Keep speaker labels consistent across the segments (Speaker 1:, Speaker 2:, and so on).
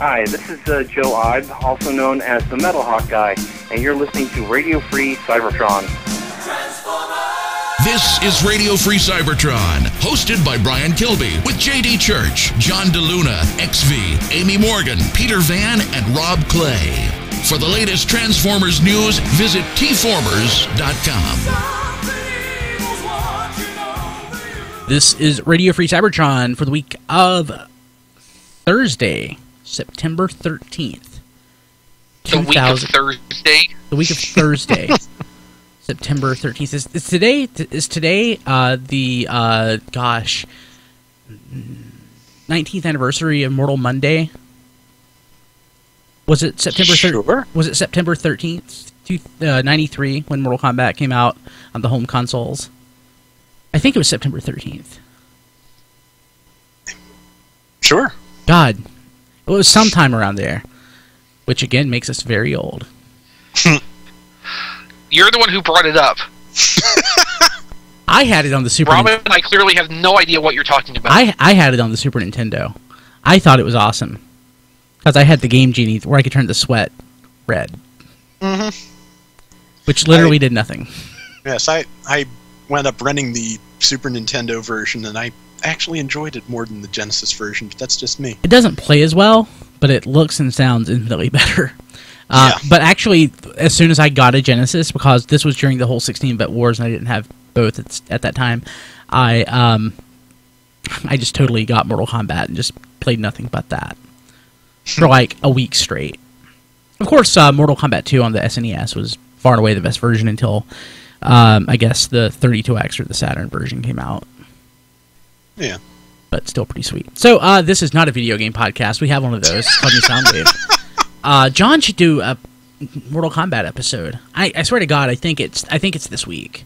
Speaker 1: Hi, this is Joe Ibe, also known as the Metal Hawk Guy, and you're listening to Radio Free Cybertron.
Speaker 2: This is Radio Free Cybertron, hosted by Brian Kilby, with J.D. Church, John DeLuna, XV, Amy Morgan, Peter Van, and Rob Clay. For the latest Transformers news, visit tformers.com.
Speaker 3: This is Radio Free Cybertron for the week of Thursday, September 13th.
Speaker 4: The week of Thursday?
Speaker 3: The week of Thursday, September 13th. Is today the 19th anniversary of Mortal Monday? Was it September?
Speaker 4: Sure.
Speaker 3: Was it September 13th, 93, when Mortal Kombat came out on the home consoles? I think it was September 13th.
Speaker 4: Sure.
Speaker 3: God, it was sometime around there, which again makes us very old.
Speaker 4: You're the one who brought it up.
Speaker 3: I had it on the Super
Speaker 4: Robin and I clearly have no idea what you're talking about.
Speaker 3: I had it on the Super Nintendo. I thought it was awesome. Because I had the Game Genie where I could turn the sweat red. Mm-hmm. Which literally did nothing.
Speaker 5: Yes, I wound up renting the Super Nintendo version, and I actually enjoyed it more than the Genesis version, but that's just me.
Speaker 3: It doesn't play as well, but it looks and sounds infinitely better.
Speaker 5: Yeah.
Speaker 3: But actually, as soon as I got a Genesis, because this was during the whole 16-bit wars and I didn't have both at that time, I just totally got Mortal Kombat and just played nothing but that for like a week straight. Of course, Mortal Kombat 2 on the SNES was far and away the best version until, I guess, the 32X or the Saturn version came out.
Speaker 5: Yeah.
Speaker 3: But still pretty sweet. So, this is not a video game podcast. We have one of those. Called Soundwave. John should do a Mortal Kombat episode. I swear to God, I think it's this week.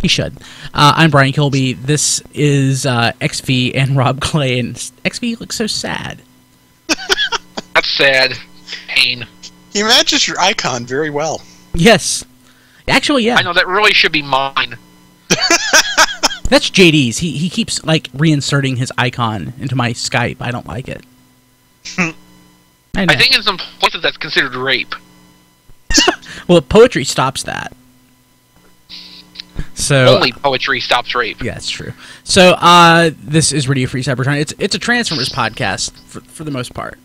Speaker 3: He should. I'm Brian Kilby. This is XV and Rob Clay, and XV looks so sad.
Speaker 4: That's sad. Pain.
Speaker 5: He matches your icon very well.
Speaker 3: Yes. Actually, yeah.
Speaker 4: I know, that really should be mine.
Speaker 3: That's JD's. He keeps, like, reinserting his icon into my Skype. I don't like it. I
Speaker 4: think in some places that's considered rape.
Speaker 3: Well, poetry stops that. So
Speaker 4: only poetry stops rape.
Speaker 3: Yeah, it's true. So this is Radio Free Cybertron. It's a Transformers podcast for the most part.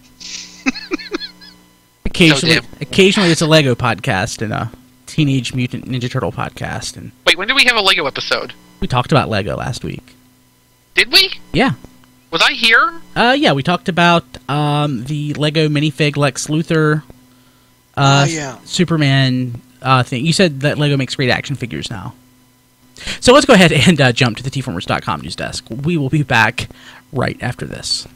Speaker 3: Occasionally it's a Lego podcast and a Teenage Mutant Ninja Turtle podcast. And
Speaker 4: wait, when did we have a Lego episode?
Speaker 3: We talked about Lego last week.
Speaker 4: Did we?
Speaker 3: Yeah.
Speaker 4: Was I here?
Speaker 3: Yeah, we talked about the Lego minifig Lex Luthor Superman thing. You said that Lego makes great action figures now. So let's go ahead and jump to the tformers.com news desk. We will be back right after this.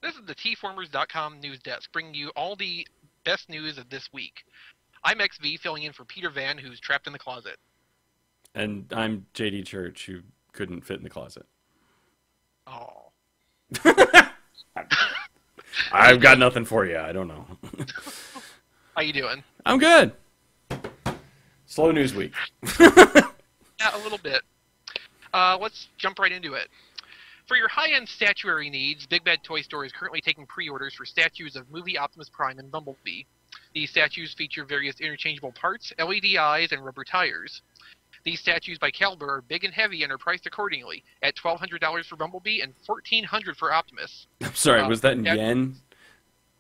Speaker 4: This is the tformers.com news desk, bringing you all the best news of this week. I'm XV, filling in for Peter Van, who's trapped in the closet.
Speaker 6: And I'm J.D. Church, who couldn't fit in the closet.
Speaker 4: Oh.
Speaker 6: I've got nothing for you. I don't know.
Speaker 4: How you doing?
Speaker 6: I'm good. Slow news week.
Speaker 4: Yeah, a little bit. Let's jump right into it. For your high-end statuary needs, Big Bad Toy Store is currently taking pre-orders for statues of movie Optimus Prime and Bumblebee. These statues feature various interchangeable parts, LED eyes, and rubber tires. These statues by caliber are big and heavy and are priced accordingly, at $1,200 for Bumblebee and $1,400 for Optimus.
Speaker 6: I'm sorry, was that in yen?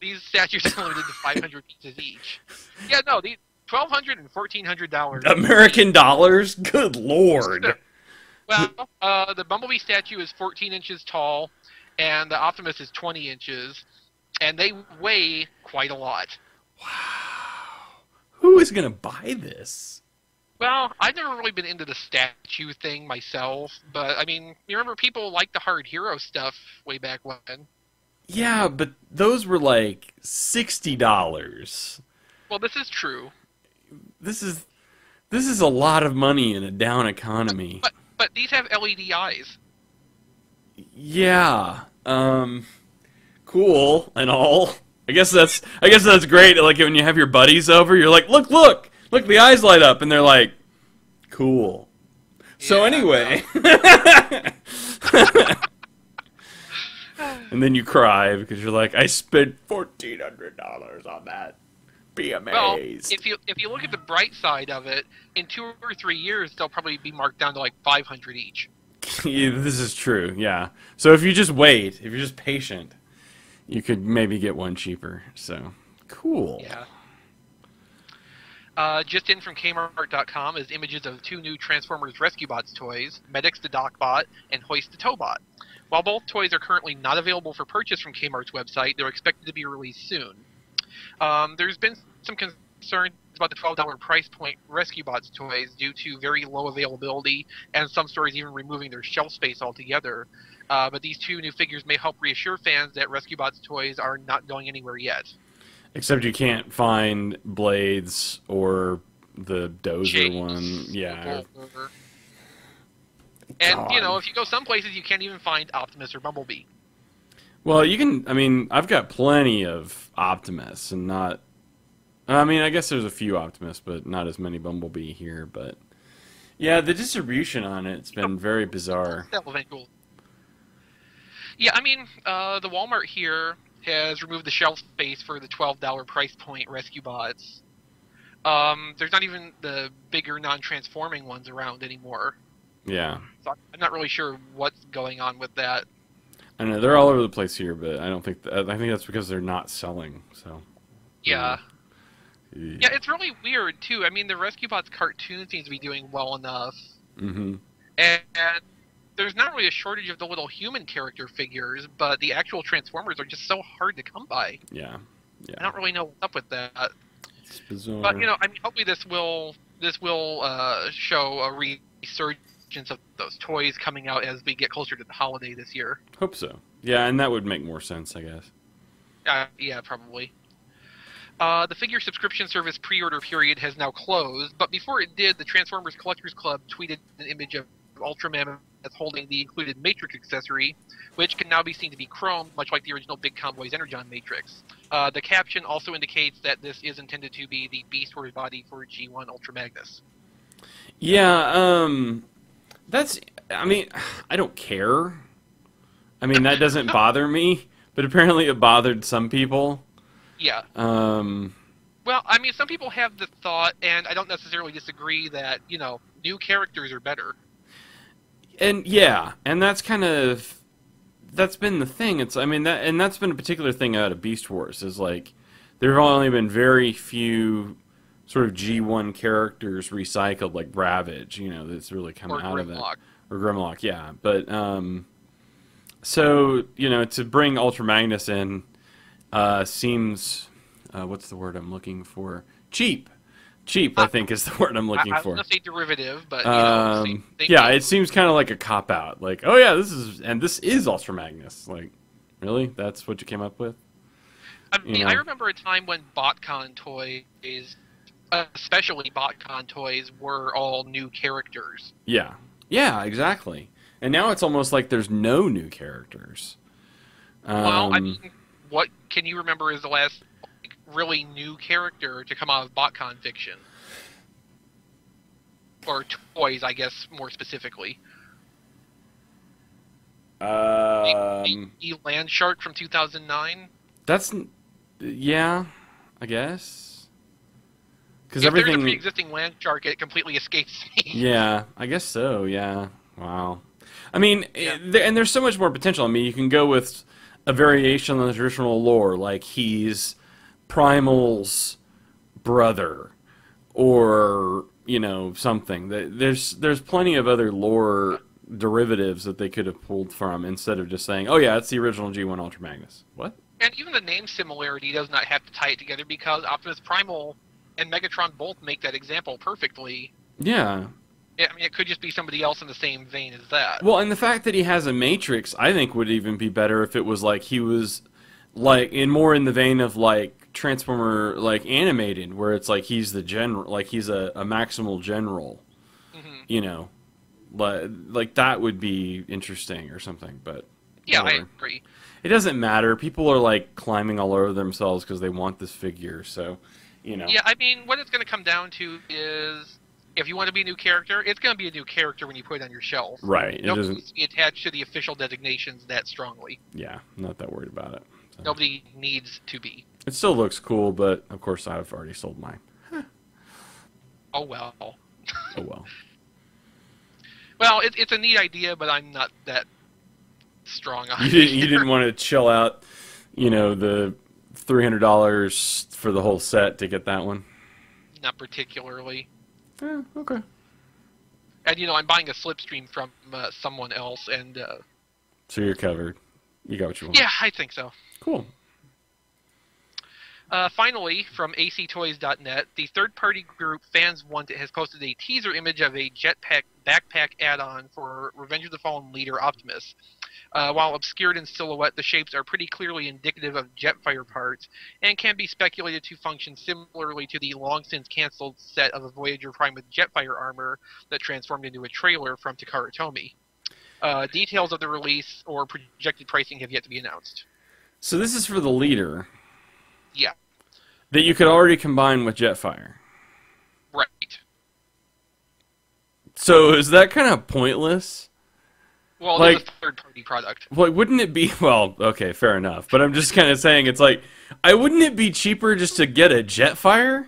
Speaker 4: These statues are limited to 500 pieces each. Yeah, no, these $1,200 and $1,400.
Speaker 6: American dollars? Good lord.
Speaker 4: Well, the Bumblebee statue is 14 inches tall, and the Optimus is 20 inches, and they weigh quite a lot.
Speaker 6: Wow. Who is going to buy this?
Speaker 4: Well, I've never really been into the statue thing myself, but, I mean, you remember people liked the Hard Hero stuff way back when.
Speaker 6: Yeah, but those were like $60.
Speaker 4: Well, this is true.
Speaker 6: This is a lot of money in a down economy.
Speaker 4: But these have LED eyes.
Speaker 6: Yeah. cool and all. I guess that's great. Like when you have your buddies over, you're like, look, the eyes light up, and they're like, cool. So anyway, and then you cry because you're like, I spent $1,400 on that. Be amazed.
Speaker 4: Well, if you look at the bright side of it, in 2 or 3 years they'll probably be marked down to like 500 each.
Speaker 6: Yeah, this is true. Yeah. So if you just wait, if you're just patient, you could maybe get one cheaper. So cool.
Speaker 4: Yeah. Just in from Kmart.com is images of 2 new Transformers Rescue Bots toys, Medix the Docbot and Hoist the Towbot. While both toys are currently not available for purchase from Kmart's website, they're expected to be released soon. There's been some concerns about the $12 price point Rescue Bots toys due to very low availability and some stores even removing their shelf space altogether. But these 2 new figures may help reassure fans that Rescue Bots toys are not going anywhere yet.
Speaker 6: Except you can't find Blades or the Dozer
Speaker 4: James,
Speaker 6: one. Yeah.
Speaker 4: And, you know, if you go some places, you can't even find Optimus or Bumblebee.
Speaker 6: Well, you can, I mean, I've got plenty of Optimus and not, I mean, I guess there's a few Optimus, but not as many Bumblebee here, but yeah, the distribution on it's been very bizarre.
Speaker 4: Yeah, I mean, the Walmart here has removed the shelf space for the $12 price point Rescue Bots. There's not even the bigger non-transforming ones around anymore.
Speaker 6: Yeah.
Speaker 4: So I'm not really sure what's going on with that.
Speaker 6: I know they're all over the place here, but I don't think I think that's because they're not selling. So.
Speaker 4: Yeah. Yeah, it's really weird too. I mean, the Rescue Bots cartoon seems to be doing well enough.
Speaker 6: Mm-hmm.
Speaker 4: And there's not really a shortage of the little human character figures, but the actual Transformers are just so hard to come by.
Speaker 6: Yeah. Yeah.
Speaker 4: I don't really know what's up with that.
Speaker 6: It's bizarre.
Speaker 4: But you know, I mean, hopefully this will show a resurgence of those toys coming out as we get closer to the holiday this year.
Speaker 6: Hope so. Yeah, and that would make more sense, I guess.
Speaker 4: Yeah, probably. The figure subscription service pre-order period has now closed, but before it did, the Transformers Collectors Club tweeted an image of Ultraman as holding the included Matrix accessory, which can now be seen to be chromed, much like the original Big Convoy's Energon Matrix. The caption also indicates that this is intended to be the Beast Wars body for G1 Ultra Magnus.
Speaker 6: Yeah, that's, I mean, I don't care. I mean, that doesn't bother me, but apparently it bothered some people.
Speaker 4: Yeah. Well, I mean, some people have the thought, and I don't necessarily disagree, that, you know, new characters are better.
Speaker 6: And yeah, and that's kind of, that's been the thing. It's, I mean, that's been a particular thing out of Beast Wars, is like, there have only been very few sort of G1 characters recycled, like Ravage, you know, that's really come out of it. Or Grimlock, yeah. But, so, you know, to bring Ultra Magnus in seems, what's the word I'm looking for? Cheap. Cheap, I think, is the word I'm looking for.
Speaker 4: I was going to say derivative, but, you know, same thing.
Speaker 6: Yeah, it seems kind of like a cop-out. Like, oh yeah, this is Ultra Magnus. Like, really? That's what you came up with?
Speaker 4: I mean, I remember a time when BotCon toys, especially BotCon toys, were all new characters.
Speaker 6: Yeah. Yeah, exactly. And now it's almost like there's no new characters.
Speaker 4: Well, I mean, what can you remember is the last really new character to come out of BotCon fiction? Or toys, I guess, more specifically. The Land Shark from 2009?
Speaker 6: That's, yeah, I guess. Because
Speaker 4: everything. There's a pre-existing Land Shark, it completely escapes me.
Speaker 6: Yeah, I guess so, yeah. Wow. I mean, and there's so much more potential. I mean, you can go with a variation on the traditional lore, like he's Primal's brother, or, you know, something. There's plenty of other lore derivatives that they could have pulled from, instead of just saying, oh yeah, it's the original G1 Ultra Magnus. What? And
Speaker 4: even the name similarity does not have to tie it together, because Optimus Primal and Megatron both make that example perfectly.
Speaker 6: Yeah.
Speaker 4: I mean, it could just be somebody else in the same vein as that.
Speaker 6: Well, and the fact that he has a Matrix, I think, would even be better if it was like he was, like, more in the vein of, like, Transformer, like, animated, where it's like he's the general, like he's a maximal general. You know, like that would be interesting or something. But
Speaker 4: Yeah,
Speaker 6: whatever.
Speaker 4: I agree.
Speaker 6: It doesn't matter. People are like climbing all over themselves because they want this figure. So, you know.
Speaker 4: Yeah, I mean, what it's going to come down to is, if you want to be a new character, it's going to be a new character when you put it on your shelf.
Speaker 6: Right. It
Speaker 4: Nobody
Speaker 6: doesn't.
Speaker 4: needs to be attached to the official designations that strongly.
Speaker 6: Yeah, I'm not that worried about it. So.
Speaker 4: Nobody needs to be.
Speaker 6: It still looks cool, but of course I've already sold mine.
Speaker 4: Oh well.
Speaker 6: Oh well.
Speaker 4: Well, it's a neat idea, but I'm not that strong on it.
Speaker 6: You didn't want to chill out, you know, the $300 for the whole set to get that one?
Speaker 4: Not particularly.
Speaker 6: Yeah, okay.
Speaker 4: And, you know, I'm buying a slipstream from someone else, and...
Speaker 6: So you're covered. You got what you want.
Speaker 4: yeah, I think so.
Speaker 6: Cool.
Speaker 4: Finally, from actoys.net, the third-party group Fans Want It has posted a teaser image of a jetpack backpack add-on for Revenge of the Fallen leader Optimus. While obscured in silhouette, the shapes are pretty clearly indicative of Jetfire parts, and can be speculated to function similarly to the long-since-cancelled set of a Voyager Prime with Jetfire armor that transformed into a trailer from Takara Tomy. Details of the release or projected pricing have yet to be announced.
Speaker 6: So this is for the leader.
Speaker 4: Yeah.
Speaker 6: That you could already combine with Jetfire.
Speaker 4: Right.
Speaker 6: So is that kind of pointless?
Speaker 4: Well,
Speaker 6: like,
Speaker 4: it's a third-party product.
Speaker 6: Well, wouldn't it be... Well, okay, fair enough. But I'm just kind of saying, it's like, wouldn't it be cheaper just to get a Jetfire?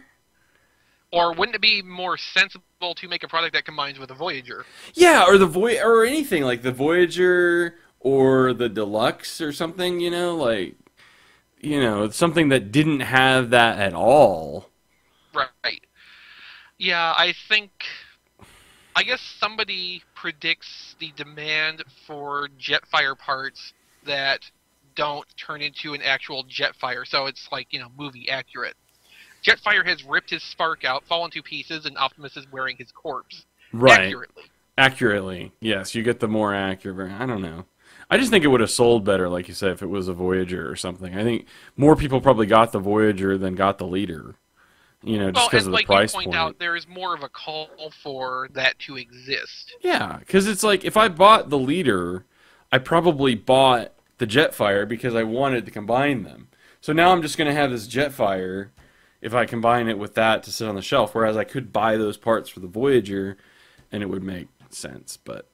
Speaker 4: Or wouldn't it be more sensible to make a product that combines with a Voyager?
Speaker 6: Yeah, or or anything, like the Voyager or the Deluxe or something, you know? Like, you know, something that didn't have that at all.
Speaker 4: Right. Yeah, I guess somebody predicts the demand for Jetfire parts that don't turn into an actual Jetfire, so it's like, you know, movie accurate. Jetfire has ripped his spark out, fallen to pieces, and Optimus is wearing his corpse.
Speaker 6: Right.
Speaker 4: Accurately.
Speaker 6: Accurately, yes. You get the more accurate... I don't know. I just think it would have sold better, like you said, if it was a Voyager or something. I think more people probably got the Voyager than got the leader. You know, just because of the price point.
Speaker 4: Well, and like you point out, there is more of a call for that to exist.
Speaker 6: Yeah, because it's like, if I bought the leader, I probably bought the Jetfire because I wanted to combine them. So now I'm just going to have this Jetfire if I combine it with that to sit on the shelf, whereas I could buy those parts for the Voyager, and it would make sense, but...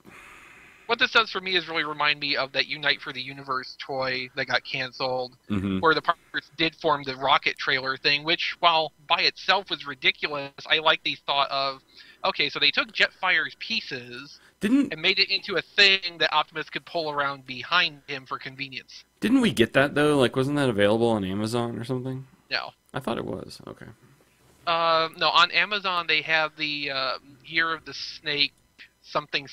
Speaker 4: What this does for me is really remind me of that Unite for the Universe toy that got canceled,
Speaker 6: Mm-hmm.
Speaker 4: where the parts did form the rocket trailer thing, which, while by itself was ridiculous, I like the thought of, okay, so they took Jetfire's pieces and made it into a thing that Optimus could pull around behind him for convenience.
Speaker 6: Didn't we get that, though? Like, wasn't that available on Amazon or something?
Speaker 4: No.
Speaker 6: I thought it was. Okay.
Speaker 4: No, on Amazon they have the Year of the Snake, something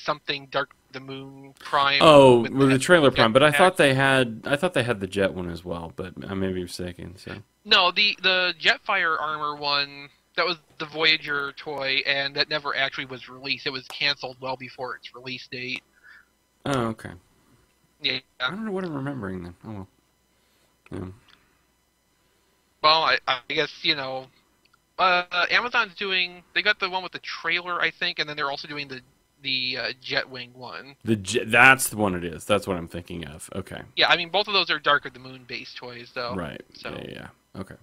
Speaker 4: Dark the Moon Prime.
Speaker 6: Oh, with the trailer Prime, but I
Speaker 4: Jetpack.
Speaker 6: thought they had the Jet one as well, but I may be mistaken. So.
Speaker 4: No, the Jetfire armor one, that was the Voyager toy, and that never actually was released. It was canceled well before its release date.
Speaker 6: Oh, okay.
Speaker 4: Yeah.
Speaker 6: I don't know what I'm remembering then. Oh well. Yeah.
Speaker 4: Well, I guess, you know, Amazon's doing, they got the one with the trailer, I think, and then they're also doing the Jetwing one.
Speaker 6: That's the one it is. That's what I'm thinking of. Okay.
Speaker 4: Yeah, I mean, both of those are Dark of the Moon based toys, though.
Speaker 6: Right.
Speaker 4: So.
Speaker 6: Yeah. Okay.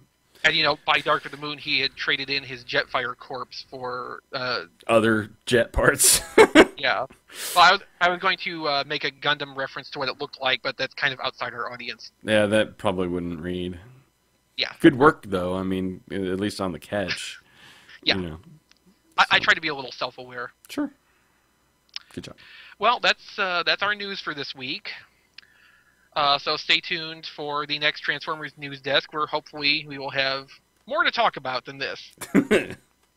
Speaker 4: And, you know, by Dark of the Moon, he had traded in his Jetfire corpse for...
Speaker 6: other jet parts.
Speaker 4: Yeah. Well, I was going to make a Gundam reference to what it looked like, but that's kind of outside our audience.
Speaker 6: Yeah, that probably wouldn't read.
Speaker 4: Yeah.
Speaker 6: Good work, though. I mean, at least on the catch.
Speaker 4: Yeah.
Speaker 6: You know.
Speaker 4: I try to be a little self-aware.
Speaker 6: Sure. Good job.
Speaker 4: Well, that's our news for this week. So stay tuned for the next Transformers News Desk, where hopefully we will have more to talk about than this.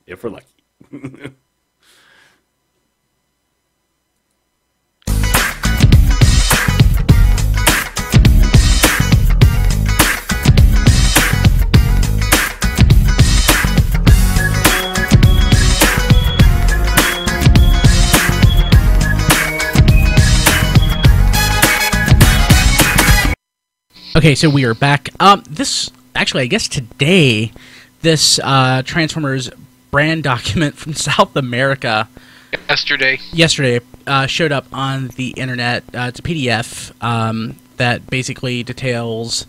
Speaker 6: If we're lucky.
Speaker 3: Okay, so we are back. This actually, I guess today, this Transformers brand document from South America
Speaker 4: Yesterday
Speaker 3: showed up on the internet. It's a PDF. that basically details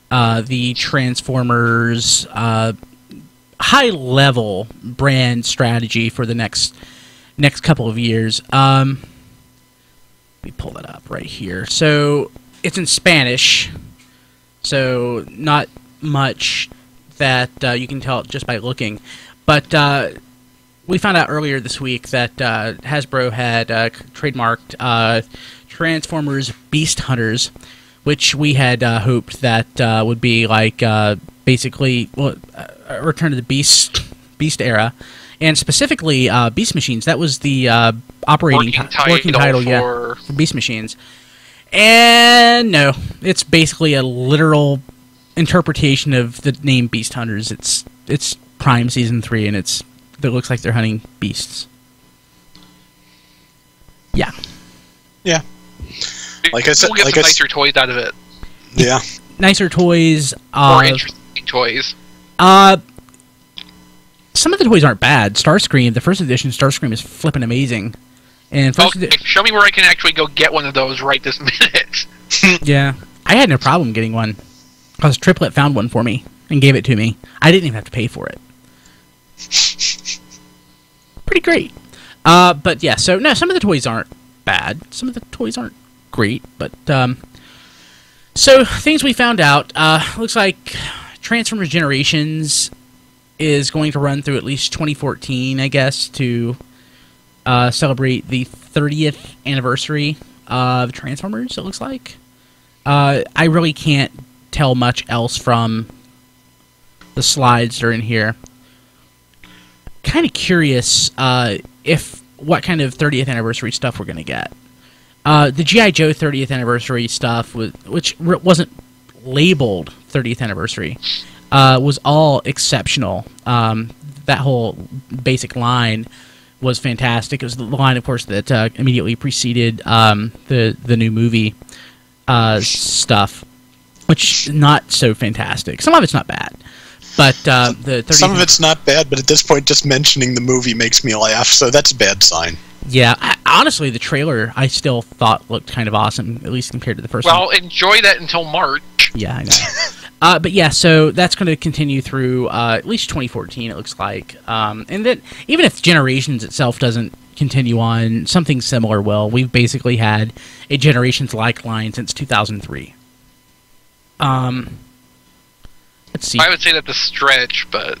Speaker 3: the Transformers high-level brand strategy for the next couple of years. Let me pull that up right here. So it's in Spanish, so not much that you can tell just by looking. But we found out earlier this week that Hasbro had trademarked Transformers Beast Hunters, which we had hoped that would be like basically a return to the Beast era, and specifically Beast Machines. That was the working title for Beast Machines. And no, it's basically a literal interpretation of the name Beast Hunters. It's Prime Season 3, and it looks like they're hunting beasts. Yeah.
Speaker 5: Yeah. Like I said,
Speaker 4: we'll get some nicer toys out of it.
Speaker 5: Yeah.
Speaker 3: Nicer toys.
Speaker 4: More interesting toys.
Speaker 3: Some of the toys aren't bad. Starscream, the first edition Starscream is flipping amazing. And
Speaker 4: show me where I can actually go get one of those right this minute.
Speaker 3: Yeah. I had no problem getting one, because Triplet found one for me and gave it to me. I didn't even have to pay for it. Pretty great. But yeah, so no, some of the toys aren't bad. Some of the toys aren't great, but so things we found out. Looks like Transformers Generations is going to run through at least 2014, I guess, to celebrate the 30th anniversary of Transformers, it looks like. I really can't tell much else from the slides that are in here. Kind of curious what kind of 30th anniversary stuff we're going to get. The G.I. Joe 30th anniversary stuff, which wasn't labeled 30th anniversary, was all exceptional. That whole basic line was fantastic. It was the line, of course, that immediately preceded the new movie stuff, which is not so fantastic. Some of it's not bad, but the 30th
Speaker 5: some of it's not bad. But at this point, just mentioning the movie makes me laugh, so that's a bad sign.
Speaker 3: Yeah, honestly, the trailer I still thought looked kind of awesome, at least compared to the first one.
Speaker 4: Well, enjoy that until March.
Speaker 3: Yeah, I know. But yeah, so that's going to continue through at least 2014, it looks like. And then, even if Generations itself doesn't continue on, something similar will. We've basically had a Generations-like line since 2003. Let's see.
Speaker 4: I would say that's a stretch, but...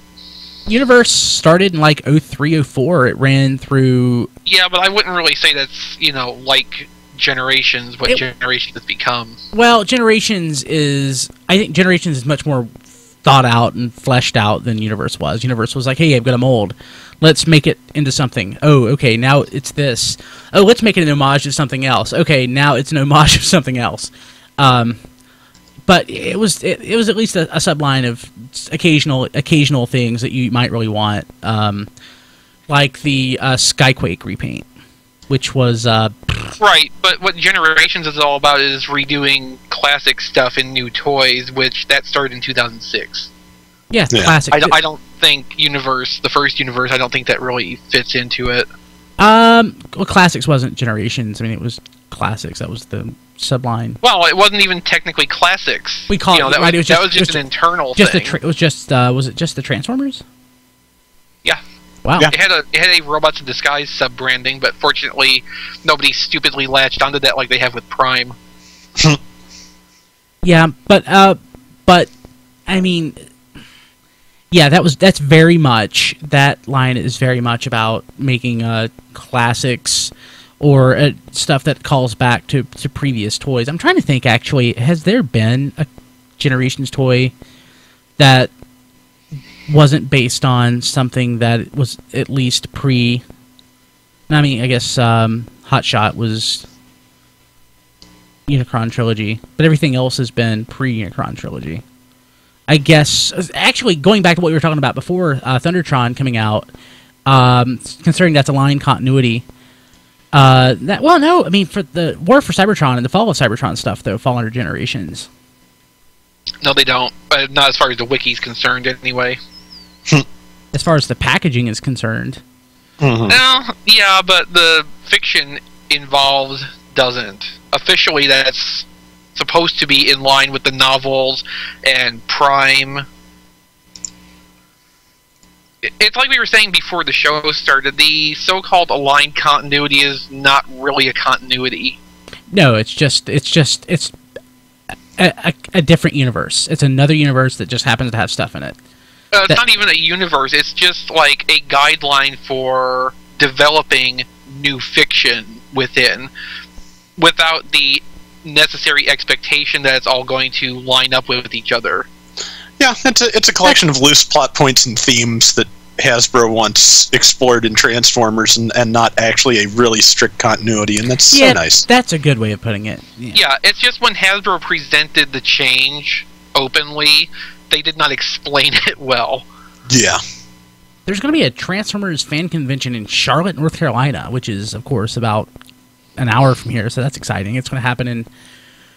Speaker 3: Universe started in like 03, 04. It ran through...
Speaker 4: Yeah, but I wouldn't really say that's, like Generations, what Generations has become.
Speaker 3: Well, Generations is... I think Generations is much more thought out and fleshed out than Universe was. Universe was like, hey, I've got a mold. Let's make it into something. Oh, okay, now it's this. Oh, let's make it an homage to something else. Okay, now it's an homage to something else. But it was at least a subline of occasional things that you might really want, like the Skyquake repaint, which was
Speaker 4: right. But what Generations is all about is redoing classic stuff in new toys, which that started in 2006.
Speaker 3: Yeah, classic.
Speaker 4: I don't think the first Universe. I don't think that really fits into it.
Speaker 3: Well, Classics wasn't Generations. I mean, it was Classics. That was the subline.
Speaker 4: Well, it wasn't even technically Classics.
Speaker 3: We call it.
Speaker 4: That was just an internal thing.
Speaker 3: It was just. Was it just the Transformers?
Speaker 4: Yeah.
Speaker 3: Wow.
Speaker 4: Yeah. It had a Robots in Disguise sub-branding, but fortunately, nobody stupidly latched onto that like they have with Prime.
Speaker 3: Yeah, but I mean, yeah, that's very much, that line is very much about making classics or stuff that calls back to previous toys. I'm trying to think, actually, has there been a Generations toy that wasn't based on something that was at least I mean, I guess Hot Shot was Unicron Trilogy, but everything else has been pre-Unicron Trilogy. I guess, actually, going back to what we were talking about before, Thundertron coming out, considering that's a line continuity, for the War for Cybertron and the Fall of Cybertron stuff, though, fall under Generations.
Speaker 4: No, they don't. Not as far as the wiki's concerned, anyway.
Speaker 3: As far as the packaging is concerned.
Speaker 5: Mm-hmm.
Speaker 4: No, yeah, but the fiction involved doesn't. Officially, that's supposed to be in line with the novels and Prime. It's like we were saying before the show started, the so-called aligned continuity is not really a continuity.
Speaker 3: No, it's a different universe. It's another universe that just happens to have stuff in it.
Speaker 4: It's not even a universe. It's just like a guideline for developing new fiction within, without the necessary expectation that it's all going to line up with each other.
Speaker 5: Yeah, it's a collection of loose plot points and themes that Hasbro once explored in Transformers, and not actually a really strict continuity, and that's so nice.
Speaker 3: That's a good way of putting it.
Speaker 4: Yeah, it's just when Hasbro presented the change openly, they did not explain it well.
Speaker 5: Yeah.
Speaker 3: There's going to be a Transformers fan convention in Charlotte, North Carolina, which is, of course, about an hour from here, so that's exciting. It's going to happen in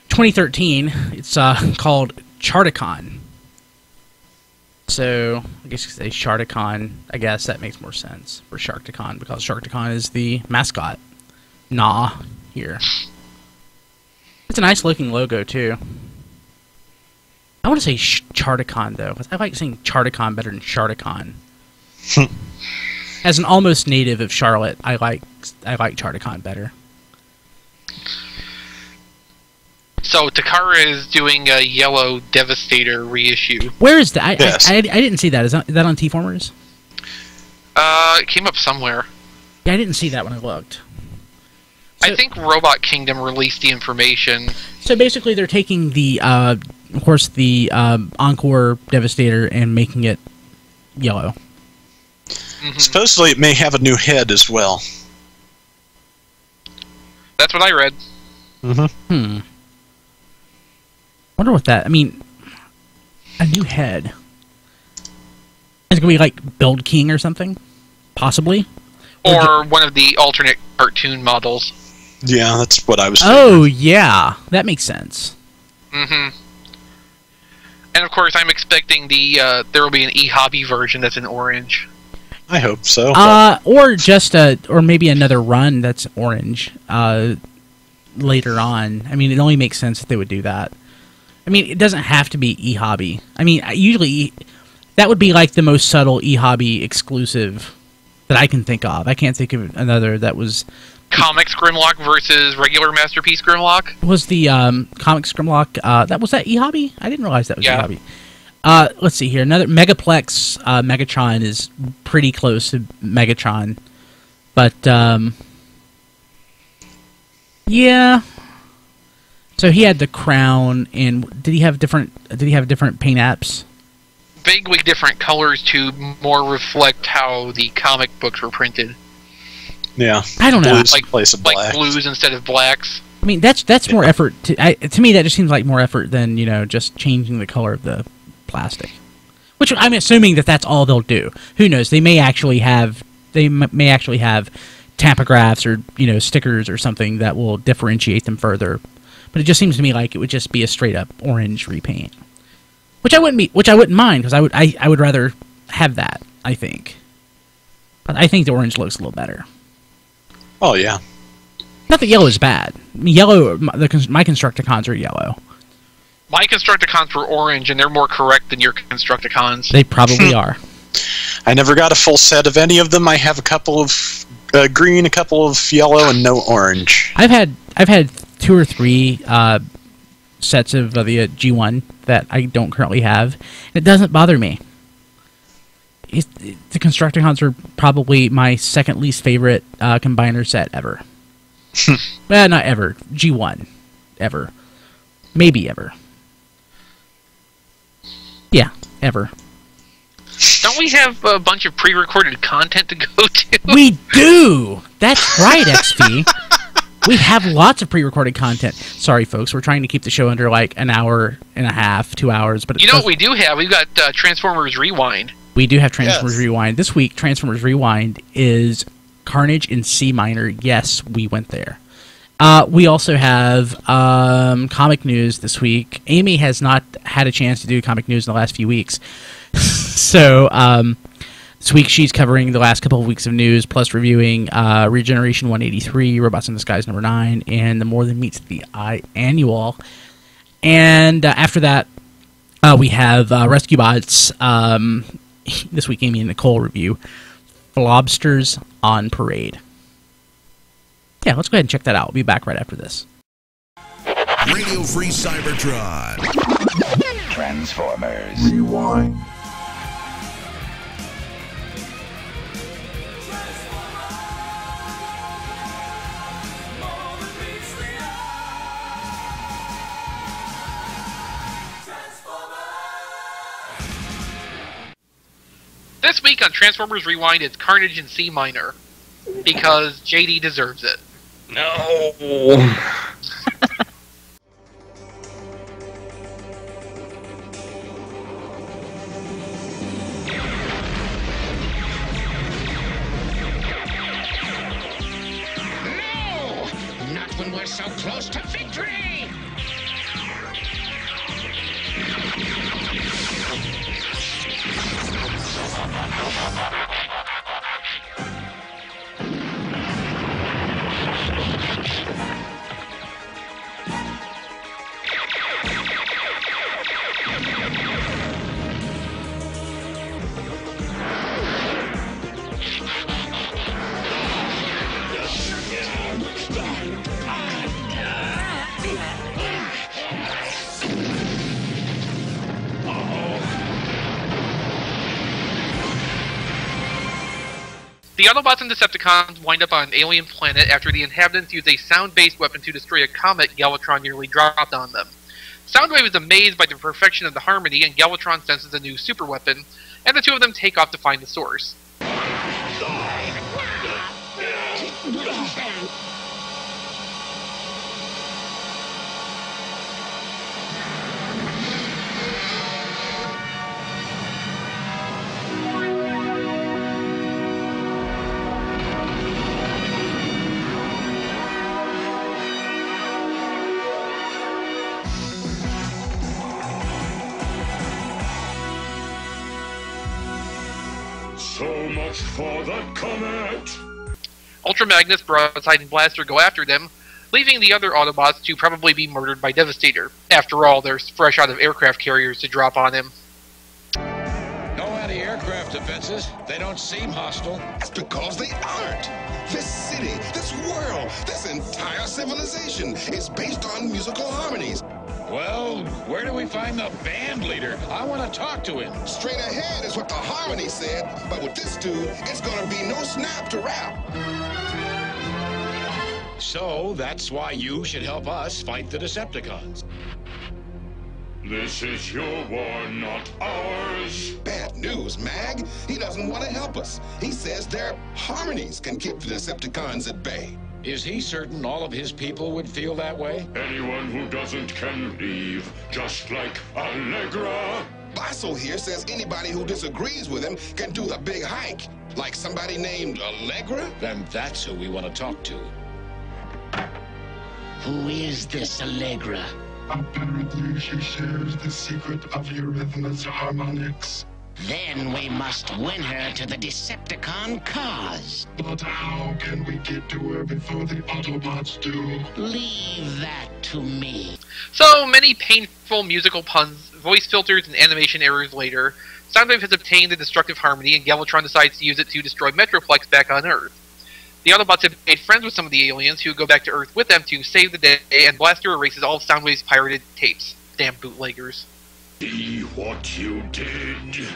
Speaker 3: 2013. It's called Charticon. So, I guess you could say Sharkticon. I guess that makes more sense for Sharkticon, because Sharkticon is the mascot. Here. It's a nice looking logo, too. I want to say Charticon, though, because I like saying Charticon better than Sharkticon. As an almost native of Charlotte, I like Charticon better.
Speaker 4: So Takara is doing a Yellow Devastator reissue.
Speaker 3: Where is that? I didn't see that. Is that on T-Formers?
Speaker 4: It came up somewhere.
Speaker 3: Yeah, I didn't see that when I looked. So,
Speaker 4: I think Robot Kingdom released the information.
Speaker 3: So basically, they're taking the, of course, the Encore Devastator and making it yellow.
Speaker 4: Mm-hmm.
Speaker 5: Supposedly, it may have a new head as well.
Speaker 4: That's what I read.
Speaker 5: Mm-hmm.
Speaker 3: Wonder what that... I mean, a new head. Is it going to be like Build King or something? Possibly?
Speaker 4: Or one of the alternate cartoon models.
Speaker 5: Yeah, that's what I was thinking.
Speaker 3: Oh, yeah. That makes sense.
Speaker 4: Mm-hmm. And of course, I'm expecting there will be an e-hobby version that's in orange.
Speaker 5: I hope so.
Speaker 3: Or just or maybe another run that's orange later on. I mean, it only makes sense if they would do that. I mean, it doesn't have to be e-hobby. I mean, usually that would be like the most subtle e-hobby exclusive that I can think of. I can't think of another that was...
Speaker 4: Comics Grimlock versus regular Masterpiece Grimlock?
Speaker 3: Was the Comics Grimlock... was that e-hobby? I didn't realize that was e-hobby. Let's see here. Another Megaplex Megatron is pretty close to Megatron. But, yeah... So he had the crown, and did he have different paint apps?
Speaker 4: Vaguely different colors to more reflect how the comic books were printed.
Speaker 5: Yeah,
Speaker 3: I don't know.
Speaker 4: Like blues instead of blacks.
Speaker 3: I mean, that's more effort. To me, that just seems like more effort than just changing the color of the plastic. Which I'm assuming that's all they'll do. Who knows? They may actually have tampagraphs or stickers or something that will differentiate them further. But it just seems to me like it would just be a straight up orange repaint, which I wouldn't mind, because I would rather have that. I think, but I think the orange looks a little better.
Speaker 5: Oh yeah.
Speaker 3: Not that yellow is bad. I mean, yellow. My Constructicons are yellow.
Speaker 4: My Constructicons were orange, and they're more correct than your Constructicons.
Speaker 3: They probably are.
Speaker 5: I never got a full set of any of them. I have a couple of green, a couple of yellow, and no orange.
Speaker 3: I've had 2 or 3 sets of the G1 that I don't currently have. And it doesn't bother me. The Constructicons are probably my second least favorite combiner set ever. Well, not ever. G1. Ever. Maybe ever. Yeah, ever.
Speaker 4: Don't we have a bunch of pre-recorded content to go to?
Speaker 3: We do! That's right, XP. We have lots of pre-recorded content. Sorry, folks. We're trying to keep the show under like an hour and a half, 2 hours. But
Speaker 4: you know what we do have? We've got Transformers Rewind.
Speaker 3: We do have Transformers Rewind. This week, Transformers Rewind is Carnage in C minor. Yes, we went there. We also have comic news this week. Amy has not had a chance to do comic news in the last few weeks. So this week she's covering the last couple of weeks of news, plus reviewing Regeneration 183, Robots in Disguise number 9, and the More Than Meets the Eye annual. And after that, we have Rescue Bots. This week, Amy and Nicole review Lobsters on Parade. Yeah, let's go ahead and check that out. We'll be back right after this.
Speaker 2: Radio Free Cybertron.
Speaker 7: Transformers. Rewind.
Speaker 4: This week on Transformers Rewind, it's Carnage in C minor, because JD deserves it.
Speaker 6: No.
Speaker 8: No! Not when we're so close to victory!
Speaker 4: The Autobots and Decepticons wind up on an alien planet after the inhabitants use a sound-based weapon to destroy a comet Galvatron nearly dropped on them. Soundwave is amazed by the perfection of the harmony, and Galvatron senses a new superweapon, and the two of them take off to find the source.
Speaker 7: So much for the comet!
Speaker 4: Ultra Magnus, Broadside, and Blaster go after them, leaving the other Autobots to probably be murdered by Devastator. After all, they're fresh out of aircraft carriers to drop on him.
Speaker 9: No anti-aircraft defenses. They don't seem hostile.
Speaker 10: That's because they aren't. This city, this world, this entire civilization is based on musical harmonies.
Speaker 9: Well, where do we find the band leader? I want to talk to him.
Speaker 10: Straight ahead is what the harmony said, but with this dude, it's gonna be no snap to rap.
Speaker 9: So, that's why you should help us fight the Decepticons.
Speaker 7: This is your war, not ours.
Speaker 10: Bad news, Mag. He doesn't want to help us. He says their harmonies can keep the Decepticons at bay.
Speaker 9: Is he certain all of his people would feel that way?
Speaker 7: Anyone who doesn't can leave, just like Allegra.
Speaker 10: Basso here says anybody who disagrees with him can do the big hike. Like somebody named Allegra?
Speaker 9: Then that's who we want to talk to.
Speaker 8: Who is this Allegra?
Speaker 11: Apparently she shares the secret of Eurythmus harmonics.
Speaker 8: Then we must win her to the Decepticon cause.
Speaker 11: But how can we get to her before the Autobots do?
Speaker 8: Leave that to me.
Speaker 4: So many painful musical puns, voice filters, and animation errors later, Soundwave has obtained the destructive harmony, and Galvatron decides to use it to destroy Metroplex back on Earth. The Autobots have made friends with some of the aliens who go back to Earth with them to save the day, and Blaster erases all of Soundwave's pirated tapes. Damn bootleggers.
Speaker 7: See what you did.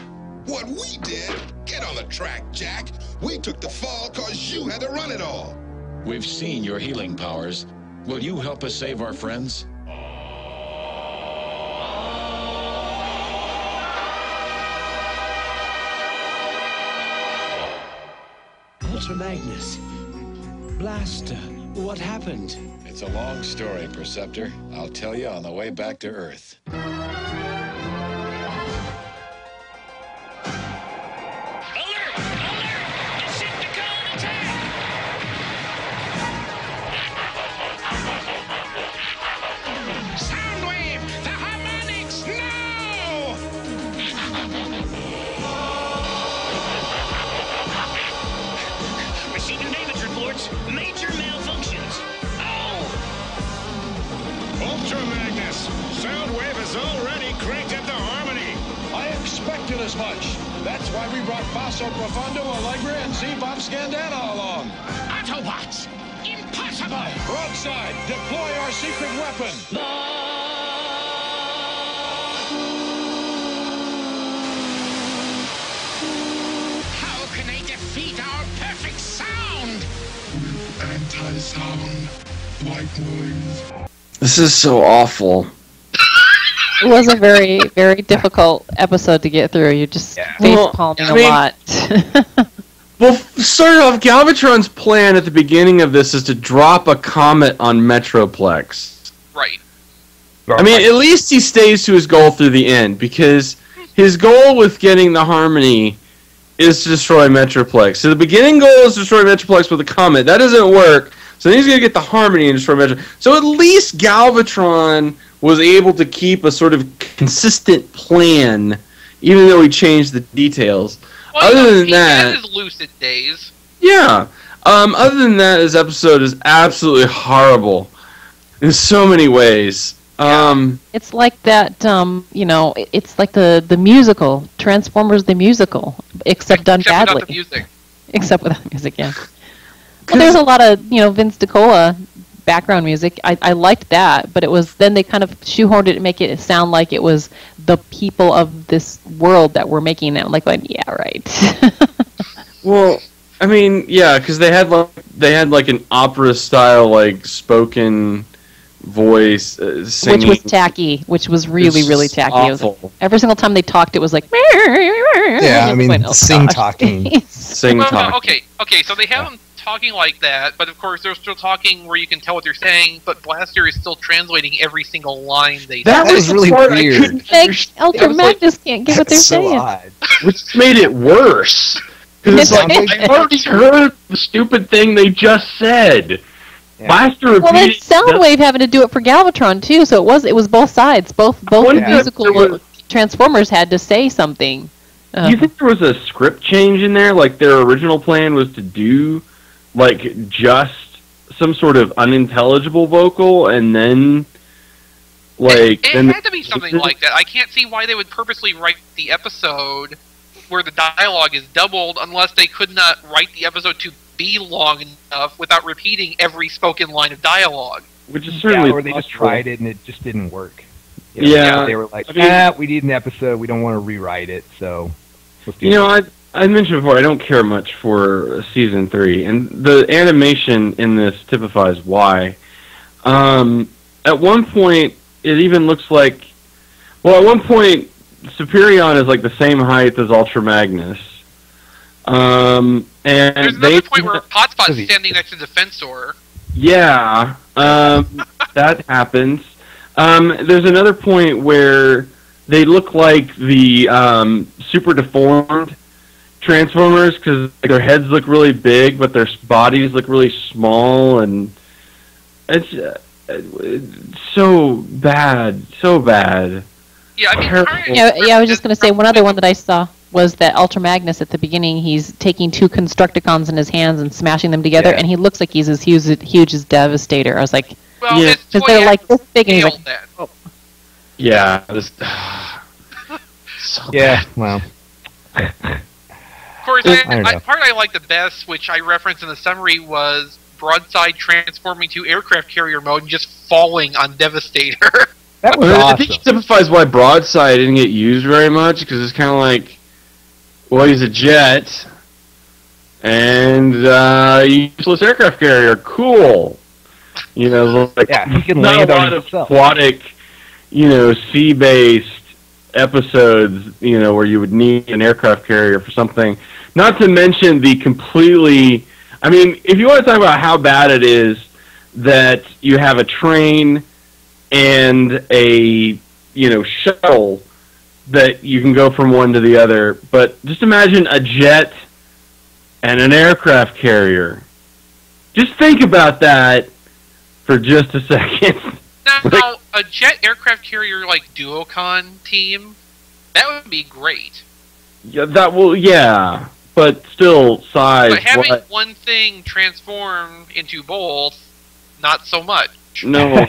Speaker 10: What we did? Get on the track, Jack. We took the fall cause you had to run it all.
Speaker 9: We've seen your healing powers. Will you help us save our friends?
Speaker 12: Ultra Magnus. Blaster. What happened?
Speaker 9: It's a long story, Perceptor. I'll tell you on the way back to Earth.
Speaker 8: Soundwave! The harmonics! No! Receiving damage reports. Major malfunctions. Oh!
Speaker 9: Ultra Magnus! Soundwave has already cranked up the harmony.
Speaker 13: I expected as much. That's why we brought Basso Profondo, Allegra, and Z-Bop Scandana along.
Speaker 8: Autobots! Impossible!
Speaker 13: Broadside, deploy our secret weapon.
Speaker 8: How can they defeat our perfect sound?
Speaker 11: Anti-sound, white noise.
Speaker 6: This is so awful.
Speaker 14: It was a very, very difficult episode to get through. You just face palming a lot.
Speaker 6: Well, sort of, Galvatron's plan at the beginning of this is to drop a comet on Metroplex.
Speaker 4: Right.
Speaker 6: I mean, at least he stays to his goal through the end, because his goal with getting the Harmony is to destroy Metroplex. So the beginning goal is to destroy Metroplex with a comet. That doesn't work, so then he's going to get the Harmony and destroy Metroplex. So at least Galvatron was able to keep a sort of consistent plan, even though he changed the details.
Speaker 4: Well,
Speaker 6: other than
Speaker 4: he
Speaker 6: that,
Speaker 4: had his lucid days.
Speaker 6: yeah. Other than that, this episode is absolutely horrible in so many ways.
Speaker 14: It's like that, it's like the musical, Transformers the musical, except done badly.
Speaker 4: Without the music.
Speaker 14: Except without the music, yeah. Well, there's a lot of, Vince DiCola background music. I liked that, but it was, then they kind of shoehorned it to make it sound like it was the people of this world that were making it. I'm like, yeah, right.
Speaker 6: Well, I mean, yeah, because they had like an opera style, like, spoken voice singing,
Speaker 14: which was tacky, which was really tacky.
Speaker 6: Awful.
Speaker 14: Every single time they talked, it was like,
Speaker 15: yeah, I mean, talking.
Speaker 4: Okay, so they have them talking like that, but of course they're still talking where you can tell what they're saying, but Blaster is still translating every single line they say.
Speaker 15: That was really weird.
Speaker 14: Ultra Magnus can't get what they're saying.
Speaker 6: Odd. Which made it worse. Because it's like, I've already heard the stupid thing they just said. Yeah. Blaster repeated.
Speaker 14: Well, it's Soundwave having to do it for Galvatron too, so it was both sides. Both musical Transformers had to say something.
Speaker 6: Do you think there was a script change in there? Like their original plan was to do like just some sort of unintelligible vocal, and then like
Speaker 4: it had to be something like that. I can't see why they would purposely write the episode where the dialogue is doubled unless they could not write the episode to be long enough without repeating every spoken line of dialogue.
Speaker 6: Which is certainly
Speaker 15: or they just tried it and it just didn't work. They were like, we need an episode, we don't want to rewrite it, so...
Speaker 6: I mentioned before, I don't care much for Season 3, and the animation in this typifies why. At one point, it even looks like... Well, at one point, Superion is like the same height as Ultra Magnus. And
Speaker 4: there's another point where Hotspot's standing next to Defensor.
Speaker 6: Yeah, that happens. There's another point where they look like the super deformed Transformers because their heads look really big, but their bodies look really small, and it's so bad, so bad.
Speaker 4: Yeah, I mean,
Speaker 14: I was just going to say one other one that I saw was that Ultra Magnus at the beginning. He's taking two Constructicons in his hands and smashing them together, and he looks like he's as huge as Devastator. I was like, because they're like this big, and he's like, oh.
Speaker 6: Yeah,
Speaker 15: well.
Speaker 4: Of course, the part I liked the best, which I referenced in the summary, was Broadside transforming to aircraft carrier mode and just falling on Devastator.
Speaker 15: That was awesome.
Speaker 6: I think it typifies why Broadside didn't get used very much, because it's kind of like, well, he's a jet, and useless aircraft carrier, cool. You know, like,
Speaker 15: he can
Speaker 6: not
Speaker 15: land
Speaker 6: a
Speaker 15: on
Speaker 6: lot of
Speaker 15: himself.
Speaker 6: aquatic, sea-based episodes, where you would need an aircraft carrier for something. Not to mention the completely... I mean, if you want to talk about how bad it is that you have a train and a, shuttle that you can go from one to the other, but just imagine a jet and an aircraft carrier. Just think about that for just a second.
Speaker 4: Now, a jet aircraft carrier like Duocon team, that would be great.
Speaker 6: Yeah, but still size.
Speaker 4: But having one thing transform into both, not so much.
Speaker 6: No.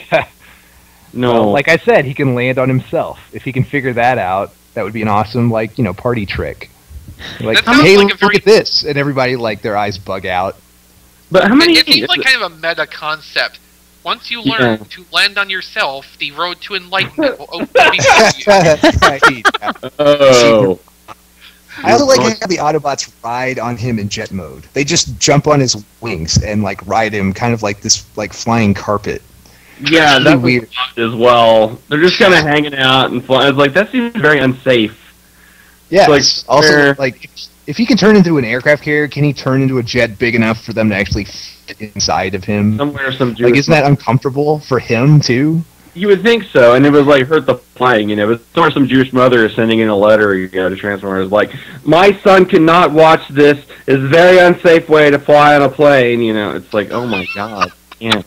Speaker 6: No.
Speaker 15: Well, like I said, he can land on himself. If he can figure that out, that would be an awesome, party trick. Like, hey, look at this, and everybody, their eyes bug out.
Speaker 6: But how many?
Speaker 4: It seems like kind of a meta concept. Once you learn to land on yourself, the road to enlightenment will open before you.
Speaker 15: That's right.
Speaker 6: Oh.
Speaker 16: I also like how the Autobots ride on him in jet mode. They just jump on his wings and ride him, kind of like this flying carpet.
Speaker 6: Yeah, that's weird as well. They're just kind of hanging out and flying. It's like that seems very unsafe.
Speaker 16: Yeah. Also, if he can turn into an aircraft carrier, can he turn into a jet big enough for them to actually fit inside of him?
Speaker 6: Somewhere, some
Speaker 16: Jewish isn't that uncomfortable for him too?
Speaker 6: You would think so, and it was hurt the flying, But somewhere some Jewish mother is sending in a letter, to Transformers, my son cannot watch this. It's a very unsafe way to fly on a plane. It's like, oh my god, can't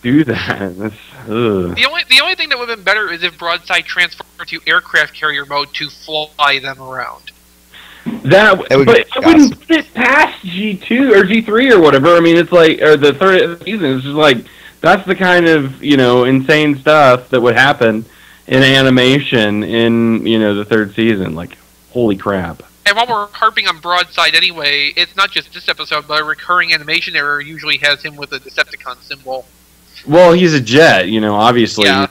Speaker 6: do that. That's, ugh.
Speaker 4: The only thing that would have been better is if Broadside transformed to aircraft carrier mode to fly them around.
Speaker 6: But I wouldn't put it past G2 or G3 or whatever. I mean, it's or the third season. It's just that's the kind of insane stuff that would happen in animation in the third season. Holy crap!
Speaker 4: And while we're harping on Broadside anyway, it's not just this episode, but a recurring animation error usually has him with a Decepticon symbol.
Speaker 6: Well, he's a jet, obviously.
Speaker 4: Yeah.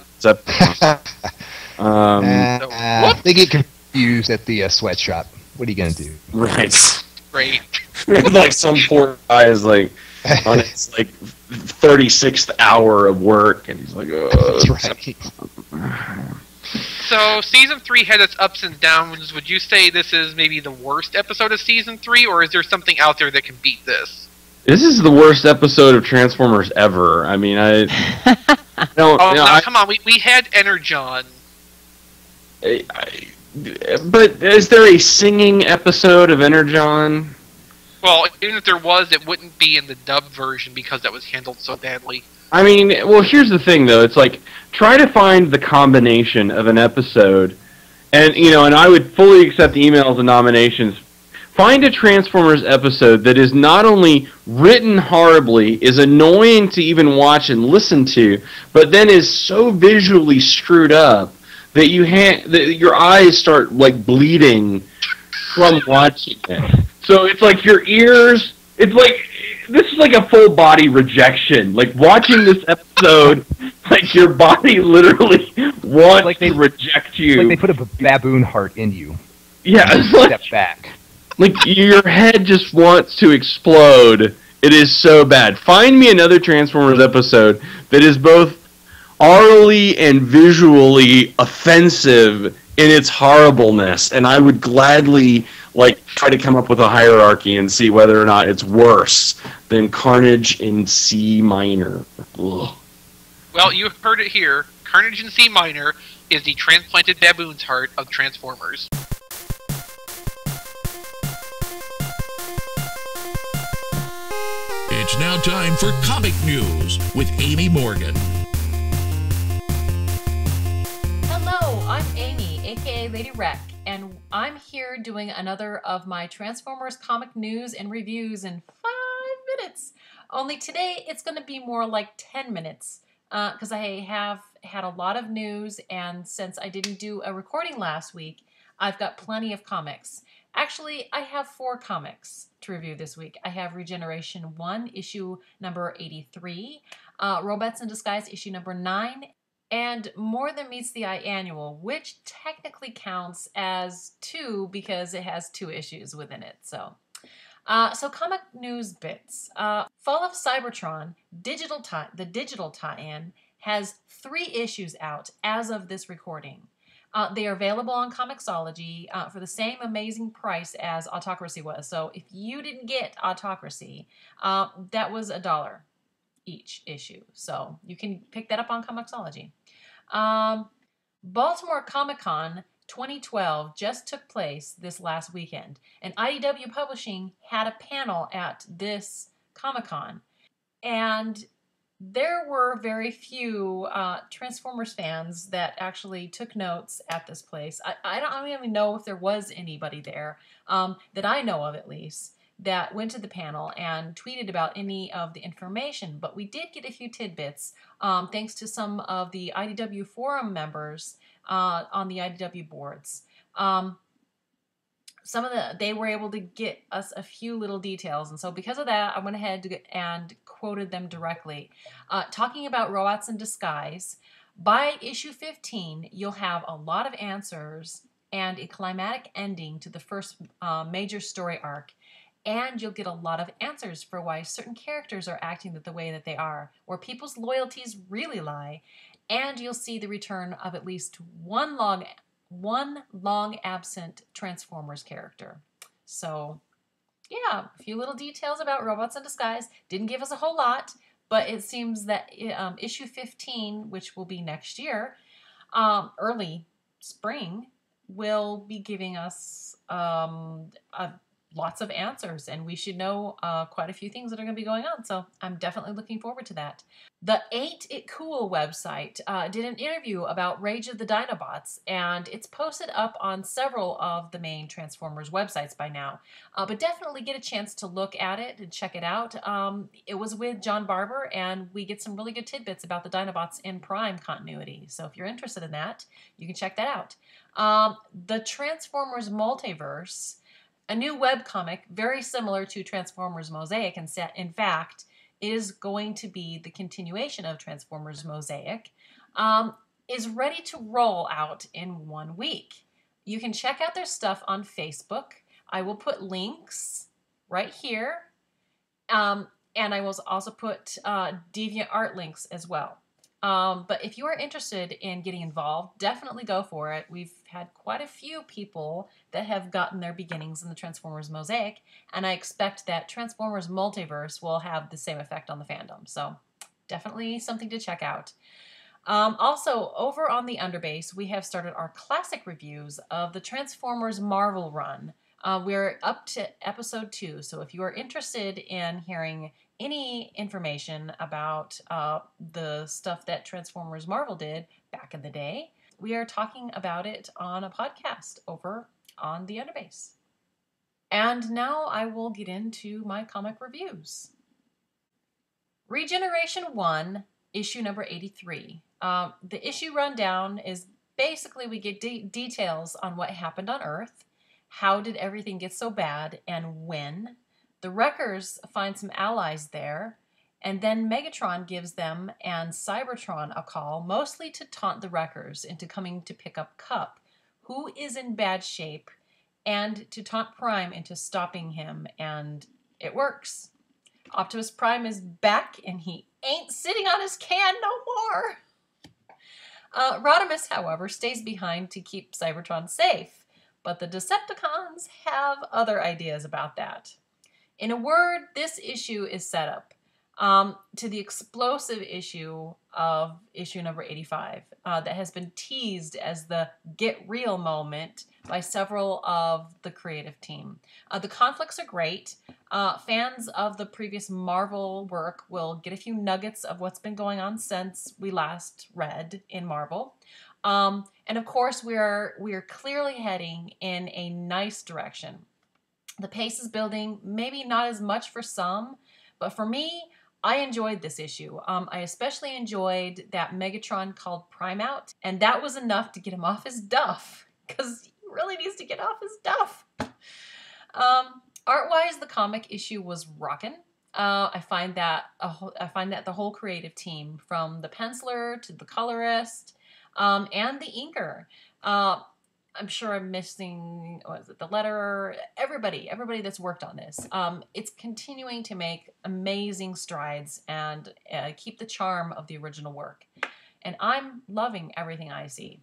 Speaker 16: They get confused at the sweatshop. What are you gonna do?
Speaker 6: Right.
Speaker 4: Great.
Speaker 6: Some poor guy is on his 36th hour of work, and he's
Speaker 16: That's right.
Speaker 4: So season 3 had its ups and downs. Would you say this is maybe the worst episode of season 3, or is there something out there that can beat this?
Speaker 6: This is the worst episode of Transformers ever. I mean, I don't.
Speaker 4: Come on. We had Energon.
Speaker 6: But is there a singing episode of Energon?
Speaker 4: Well, even if there was, it wouldn't be in the dub version because that was handled so badly.
Speaker 6: I mean, well, here's the thing, though. It's try to find the combination of an episode, and, and I would fully accept emails and nominations. Find a Transformers episode that is not only written horribly, is annoying to even watch and listen to, but then is so visually screwed up that that your eyes start bleeding from watching it. So it's your ears. It's this is a full body rejection. Watching this episode, your body literally wants to reject you.
Speaker 15: They put a baboon heart in you.
Speaker 6: Yeah, it's
Speaker 15: step back.
Speaker 6: Your head just wants to explode. It is so bad. Find me another Transformers episode that is both orally and visually offensive in its horribleness, and I would gladly try to come up with a hierarchy and see whether or not it's worse than Carnage in C minor. Ugh.
Speaker 4: Well, you heard it here. Carnage in C minor is the transplanted baboon's heart of Transformers.
Speaker 2: It's now time for Comic News with Amy Morgan.
Speaker 17: Hello, I'm Amy, aka Lady Wreck, and I'm here doing another of my Transformers comic news and reviews in 5 minutes. Only today it's going to be more like 10 minutes because I have had a lot of news, and since I didn't do a recording last week, I've got plenty of comics. Actually, I have 4 comics to review this week. I have Regeneration 1, issue number 83, Robots in Disguise, issue number 9, and More Than Meets the Eye Annual, which technically counts as 2 because it has 2 issues within it. So comic news bits. Fall of Cybertron, the digital tie-in, has 3 issues out as of this recording. They are available on Comixology for the same amazing price as Autocracy was. So if you didn't get Autocracy, that was $1 each issue. So you can pick that up on Comixology. Baltimore Comic-Con 2012 just took place this last weekend, and IDW Publishing had a panel at this Comic-Con, and there were very few Transformers fans that actually took notes at this place. I don't even know if there was anybody there, that I know of at least, that went to the panel and tweeted about any of the information, but we did get a few tidbits thanks to some of the IDW forum members on the IDW boards. They were able to get us a few little details, and so because of that, I went ahead and quoted them directly. Talking about robots in disguise, by issue 15, you'll have a lot of answers and a climatic ending to the first major story arc, and you'll get a lot of answers for why certain characters are acting the way that they are, where people's loyalties really lie, and you'll see the return of at least one long absent Transformers character. So, yeah, a few little details about robots in disguise. Didn't give us a whole lot, but it seems that issue 15, which will be next year, early spring, will be giving us lots of answers, and we should know quite a few things that are going to be going on, so I'm definitely looking forward to that. The Ain't It Cool website did an interview about Rage of the Dinobots, and it's posted up on several of the main Transformers websites by now, but definitely get a chance to look at it and check it out. It was with John Barber, and we get some really good tidbits about the Dinobots in Prime continuity, so if you're interested in that, you can check that out. The Transformers Multiverse, a new webcomic very similar to Transformers Mosaic, and in fact is going to be the continuation of Transformers Mosaic, is ready to roll out in 1 week. You can check out their stuff on Facebook. I will put links right here, and I will also put DeviantArt links as well. But if you are interested in getting involved, definitely go for it. We've had quite a few people that have gotten their beginnings in the Transformers Mosaic, and I expect that Transformers Multiverse will have the same effect on the fandom. So definitely something to check out. Also, over on the Underbase, we have started our classic reviews of the Transformers Marvel run. We're up to episode 2, so if you are interested in hearing any information about the stuff that Transformers Marvel did back in the day, we are talking about it on a podcast over on the Underbase. And now I will get into my comic reviews. Regeneration 1, issue number 83. The issue rundown is basically we get details on what happened on Earth, how did everything get so bad, and when. The Wreckers find some allies there, and then Megatron gives them and Cybertron a call, mostly to taunt the Wreckers into coming to pick up Cup, who is in bad shape, and to taunt Prime into stopping him, and it works. Optimus Prime is back, and he ain't sitting on his can no more. Rodimus, however, stays behind to keep Cybertron safe, but the Decepticons have other ideas about that. In a word, this issue is set up to the explosive issue of issue number 85 that has been teased as the get real moment by several of the creative team. The conflicts are great. Fans of the previous Marvel work will get a few nuggets of what's been going on since we last read in Marvel. And of course, we are clearly heading in a nice direction. The pace is building, maybe not as much for some, but for me, I enjoyed this issue. I especially enjoyed that Megatron called Prime out, and that was enough to get him off his duff, because he really needs to get off his duff. Art-wise, the comic issue was rockin'. I find that the whole creative team, from the penciler to the colorist, and the inker, I'm sure I'm missing, the letterer, everybody that's worked on this. It's continuing to make amazing strides and keep the charm of the original work. And I'm loving everything I see.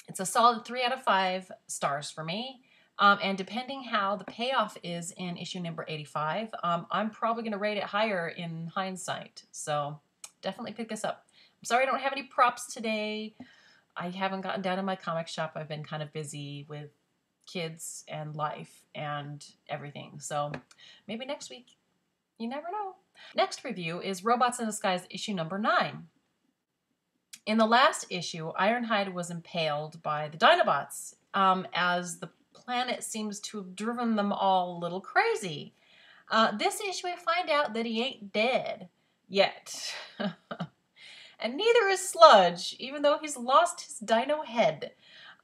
Speaker 17: It's a solid 3 out of 5 stars for me. And depending how the payoff is in issue number 85, I'm probably going to rate it higher in hindsight. So definitely pick this up. I'm sorry I don't have any props today. I haven't gotten down to my comic shop. I've been kind of busy with kids and life and everything. So maybe next week. You never know. Next review is Robots in Disguise issue number 9. In the last issue, Ironhide was impaled by the Dinobots as the planet seems to have driven them all a little crazy. This issue, we find out that he ain't dead yet. And neither is Sludge, even though he's lost his dino head.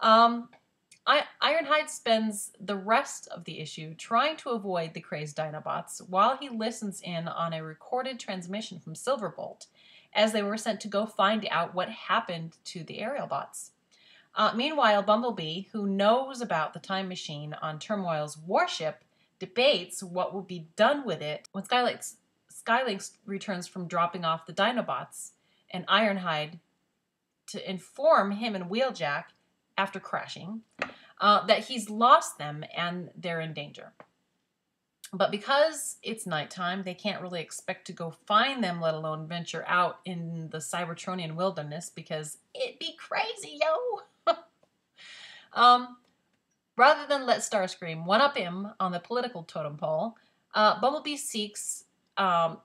Speaker 17: Ironhide spends the rest of the issue trying to avoid the crazed Dinobots while he listens in on a recorded transmission from Silverbolt, as they were sent to go find out what happened to the aerial bots. Meanwhile, Bumblebee, who knows about the time machine on Turmoil's warship, debates what will be done with it when Skylynx returns from dropping off the Dinobots, and Ironhide to inform him and Wheeljack, after crashing, that he's lost them and they're in danger. But because it's nighttime, they can't really expect to go find them, let alone venture out in the Cybertronian wilderness, because it'd be crazy, yo! Rather than let Starscream one-up him on the political totem pole, Bumblebee seeks out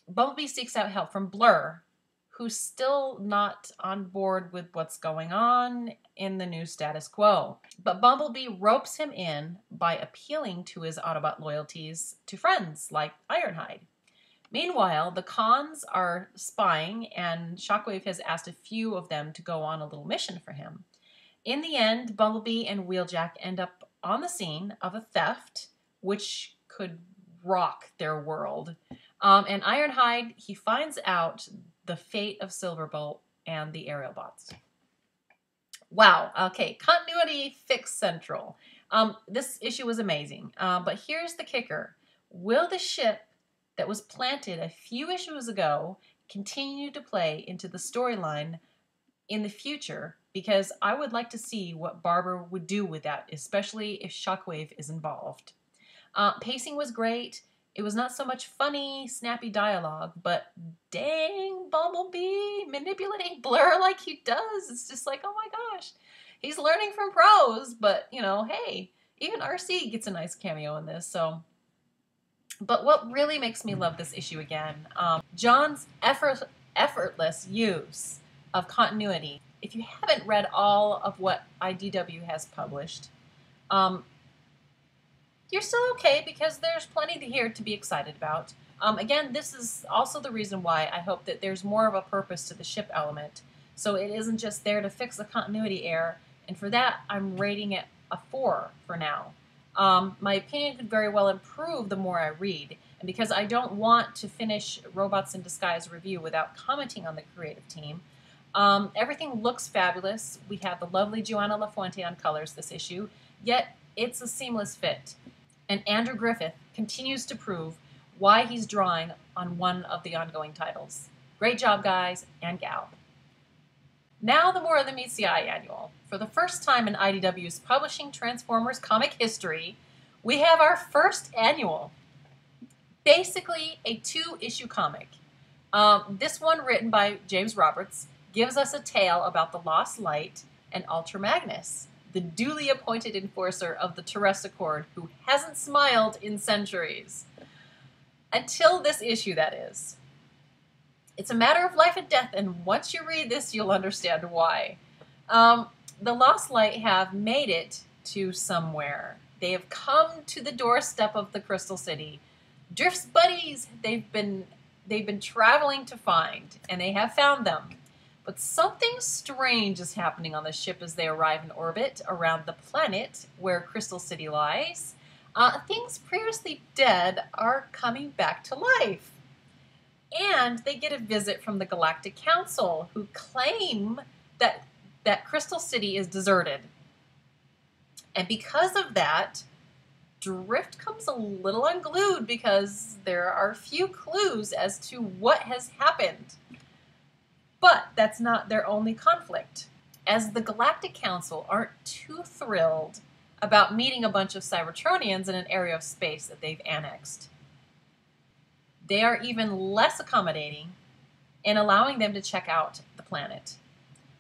Speaker 17: help from Blur, who's still not on board with what's going on in the new status quo. But Bumblebee ropes him in by appealing to his Autobot loyalties to friends like Ironhide. Meanwhile, the Khans are spying, and Shockwave has asked a few of them to go on a little mission for him. In the end, Bumblebee and Wheeljack end up on the scene of a theft, which could rock their world. And Ironhide, he finds out the fate of Silverbolt and the aerial bots. Wow, okay, continuity fix central. This issue was amazing, but here's the kicker. Will the ship that was planted a few issues ago continue to play into the storyline in the future? Because I would like to see what Barber would do with that, especially if Shockwave is involved. Pacing was great. It was not so much funny, snappy dialogue, but dang, Bumblebee manipulating Blur like he does. It's just like, oh my gosh. He's learning from pros, but, you know, hey, even RC gets a nice cameo in this, so. But what really makes me love this issue again, John's effortless use of continuity. If you haven't read all of what IDW has published, you're still okay, because there's plenty here to be excited about. Again, this is also the reason why I hope that there's more of a purpose to the ship element, so it isn't just there to fix the continuity error, and for that, I'm rating it a 4 for now. My opinion could very well improve the more I read, and because I don't want to finish Robots in Disguise review without commenting on the creative team, everything looks fabulous. We have the lovely Joanna LaFuente on colors this issue, yet it's a seamless fit. And Andrew Griffith continues to prove why he's drawing on one of the ongoing titles. Great job, guys and gal. Now the more than meets the eye annual. For the first time in IDW's publishing Transformers comic history, we have our first annual. Basically a 2-issue comic. This one, written by James Roberts, gives us a tale about the Lost Light and Ultra Magnus, the duly appointed enforcer of the Terresticord, who hasn't smiled in centuries. Until this issue, that is. It's a matter of life and death, and once you read this, you'll understand why. The Lost Light have made it to somewhere. They have come to the doorstep of the Crystal City. Drift's buddies they've been traveling to find, and they have found them. But something strange is happening on the ship as they arrive in orbit around the planet where Crystal City lies. Things previously dead are coming back to life. And they get a visit from the Galactic Council, who claim that Crystal City is deserted. And because of that, Drift comes a little unglued, because there are few clues as to what has happened. But that's not their only conflict, as the Galactic Council aren't too thrilled about meeting a bunch of Cybertronians in an area of space that they've annexed. They are even less accommodating in allowing them to check out the planet.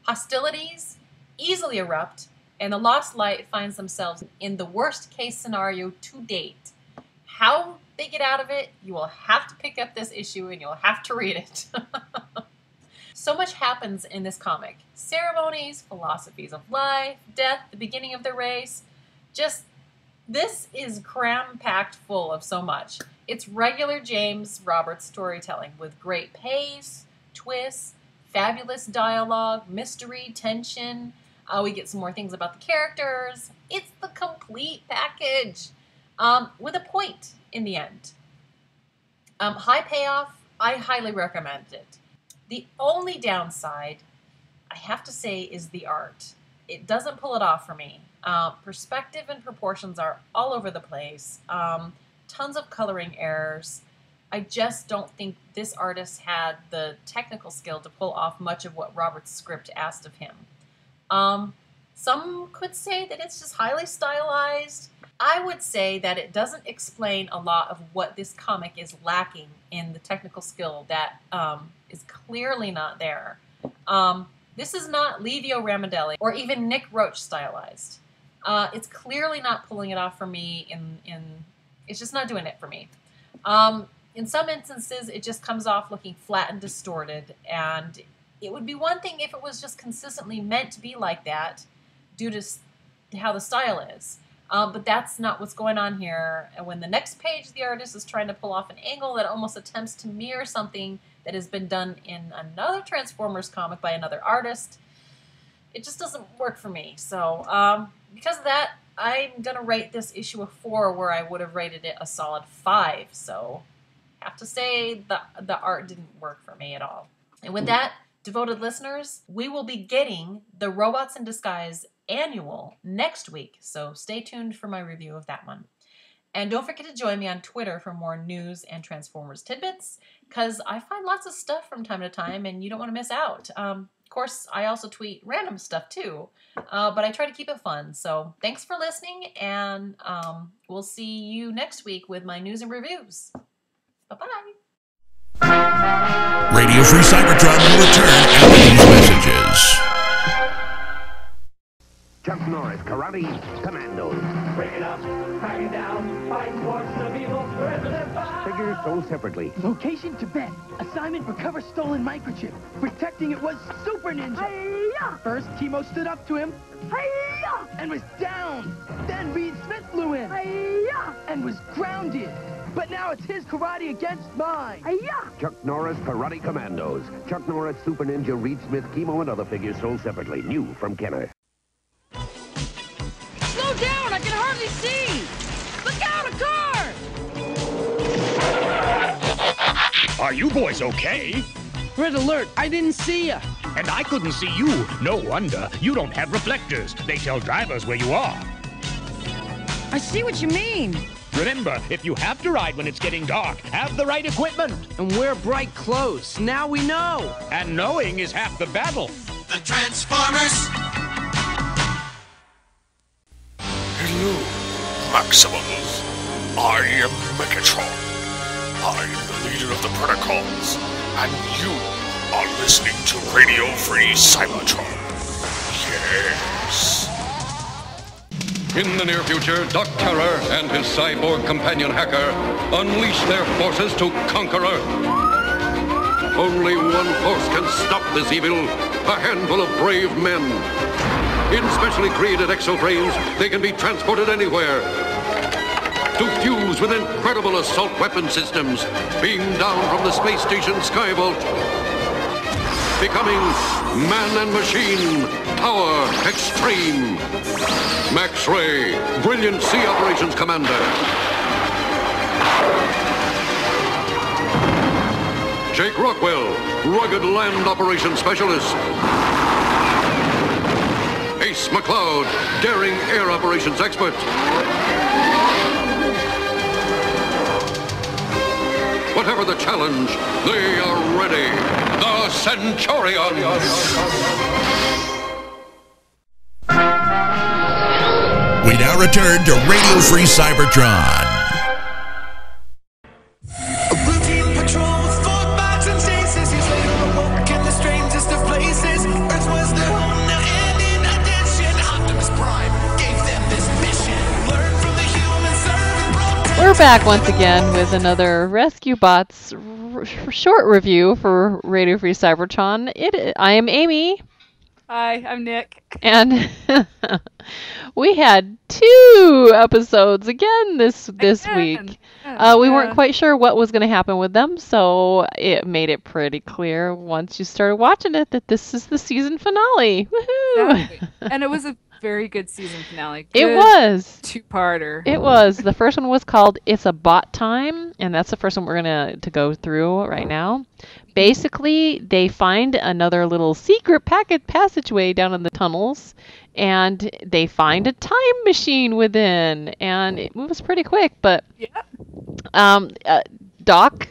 Speaker 17: Hostilities easily erupt, and the Lost Light finds themselves in the worst-case scenario to date. How they get out of it, you will have to pick up this issue and you'll have to read it. So much happens in this comic. Ceremonies, philosophies of life, death, the beginning of the race. Just, this is cram-packed full of so much. It's regular James Roberts storytelling with great pace, twists, fabulous dialogue, mystery, tension. We get some more things about the characters. It's the complete package with a point in the end. High payoff. I highly recommend it. The only downside, I have to say, is the art. It doesn't pull it off for me. Perspective and proportions are all over the place. Tons of coloring errors. I just don't think this artist had the technical skill to pull off much of what Robert's script asked of him. Some could say that it's just highly stylized. I would say that it doesn't explain a lot of what this comic is lacking in the technical skill that is clearly not there. This is not Livio Ramondelli or even Nick Roach stylized. It's clearly not pulling it off for me. It's just not doing it for me. In some instances, it just comes off looking flat and distorted, and it would be one thing if it was just consistently meant to be like that due to how the style is. But that's not what's going on here. And when the next page, the artist is trying to pull off an angle that almost attempts to mirror something that has been done in another Transformers comic by another artist, it just doesn't work for me. So because of that, I'm going to rate this issue a 4 where I would have rated it a solid 5. So I have to say the art didn't work for me at all. And with that, devoted listeners, we will be getting the Robots in Disguise annual next week. So stay tuned for my review of that one. And don't forget to join me on Twitter for more news and Transformers tidbits, because I find lots of stuff from time to time and you don't want to miss out. Of course, I also tweet random stuff too, but I try to keep it fun. So thanks for listening, and we'll see you next week with my news and reviews. Bye-bye.
Speaker 2: Radio Free Cybertron will return after these messages.
Speaker 18: Chuck Norris, Karate Commandos.
Speaker 19: Break it up, crack it down, fight forces of evil, President Five.
Speaker 18: Figures sold separately.
Speaker 20: Location Tibet. Assignment recover stolen microchip. Protecting it was Super Ninja. Hi-ya! First, Timo stood up to him. Hi-ya! And was down. Then Reed Smith flew in. Hi-ya! And was grounded. But now it's his karate against mine. Hi-ya!
Speaker 18: Chuck Norris, Karate Commandos. Chuck Norris, Super Ninja, Reed Smith, Chemo, and other figures sold separately. New from Kenner.
Speaker 20: Slow down! I can hardly see! Look out, a car!
Speaker 21: Are you boys okay?
Speaker 20: Red alert, I didn't see ya.
Speaker 21: And I couldn't see you. No wonder. You don't have reflectors. They tell drivers where you are.
Speaker 20: I see what you mean.
Speaker 21: Remember, if you have to ride when it's getting dark, have the right equipment.
Speaker 20: And wear bright clothes. Now we know.
Speaker 21: And knowing is half the battle.
Speaker 22: The Transformers.
Speaker 23: Hello, Maximals. I am Megatron. I'm the leader of the Predacons, and you are listening to Radio Free Cybertron. Yes.
Speaker 24: In the near future, Doc Terror and his cyborg companion hacker unleash their forces to conquer Earth. Only one force can stop this evil, a handful of brave men. In specially created exoframes, they can be transported anywhere to fuse with incredible assault weapon systems beamed down from the space station Skyvault, becoming man and machine power extreme. Max Ray, brilliant sea operations commander. Jake Rockwell, rugged land operations specialist. Ace McCloud, daring air operations expert. Whatever the challenge, they are ready. The Centurions.
Speaker 2: We now return to Radio Free Cybertron.
Speaker 22: Routine patrol with 4 bots and stasis. Years later, awoke in the strangest of places. Earth was their home now, and in addition, Optimus Prime gave them this mission. Learn from the humans, serve and protect.
Speaker 14: We're back once again with another Rescue Bots short review for Radio Free Cybertron. I am Amy.
Speaker 1: Hi, I'm Nick.
Speaker 14: And we had 2 episodes again this week. We weren't quite sure what was going to happen with them, so it made it pretty clear once you started watching it that this is the season finale. Woohoo!
Speaker 1: Exactly. And it was a very good season finale.
Speaker 14: It
Speaker 1: Good
Speaker 14: was.
Speaker 1: 2-parter.
Speaker 14: It was. The first one was called It's a Bot Time, and that's the first one we're going to go through right now. Basically, they find another little secret passageway down in the tunnels, and they find a time machine within, and it moves pretty quick, but Doc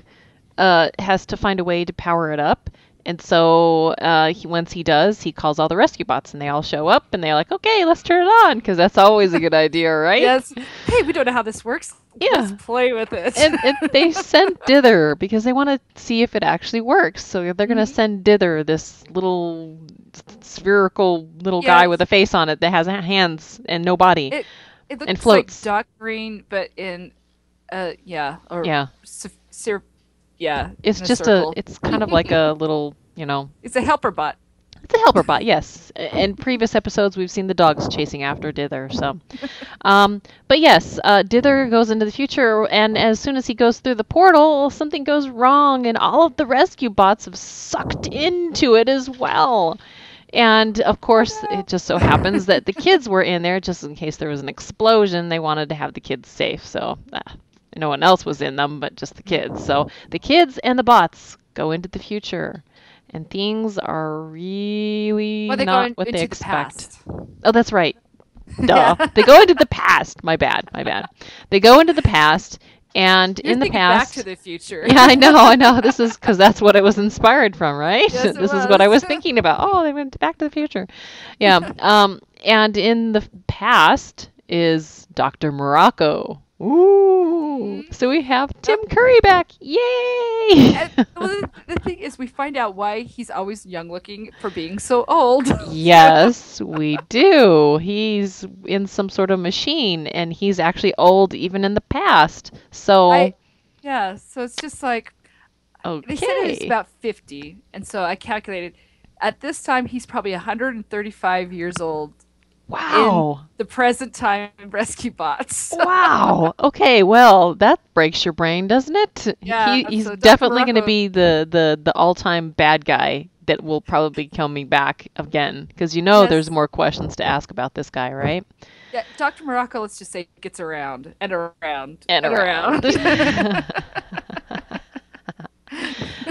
Speaker 14: has to find a way to power it up. And so once he does, he calls all the rescue bots, and they all show up, and they're like, okay, let's turn it on, because that's always a good idea, right?
Speaker 1: Yes. Hey, we don't know how this works.
Speaker 14: Yeah.
Speaker 1: Let's play with it.
Speaker 14: And they send Dither because they want to see if it actually works. So they're going to send Dither, this little spherical little guy with a face on it that has hands and no body.
Speaker 1: It looks
Speaker 14: and floats.
Speaker 1: like Doc Green, but in,
Speaker 14: Yeah. It's
Speaker 1: in a
Speaker 14: just
Speaker 1: circle.
Speaker 14: it's kind of like a little,
Speaker 1: It's a helper bot.
Speaker 14: It's a helper bot, yes. In previous episodes, we've seen the dogs chasing after Dither. So, but yes, Dither goes into the future, and as soon as he goes through the portal, something goes wrong, and all of the rescue bots have sucked into it as well. And of course, it just so happens that the kids were in there just in case there was an explosion. They wanted to have the kids safe, so no one else was in them but just the kids. So the kids and the bots go into the future. And things are really not what they expect. Oh, that's right. Duh. They go into the past. My bad. They go into the past, and in the past.
Speaker 1: Back to the future.
Speaker 14: Yeah, I know. This is because that's what it was inspired from, right?
Speaker 1: Yes,
Speaker 14: This is what I was thinking about. Oh, they went back to the future. Yeah. And in the past is Dr. Morocco. Ooh. So we have Tim Curry back. Yay!
Speaker 1: And, the thing is, we find out why he's always young looking for being so old.
Speaker 14: Yes, we do. He's in some sort of machine, and he's actually old even in the past. So
Speaker 1: so it's just like, they said he was about 50, and so I calculated, at this time, he's probably 135 years old.
Speaker 14: Wow.
Speaker 1: In the present time rescue bots.
Speaker 14: Wow. Okay, well, that breaks your brain, doesn't it?
Speaker 1: Yeah.
Speaker 14: He's
Speaker 1: so
Speaker 14: definitely going to be the all-time bad guy that will probably be coming back again. Because there's more questions to ask about this guy, right?
Speaker 1: Yeah, Dr. Morocco, let's just say, gets around and around
Speaker 14: and around.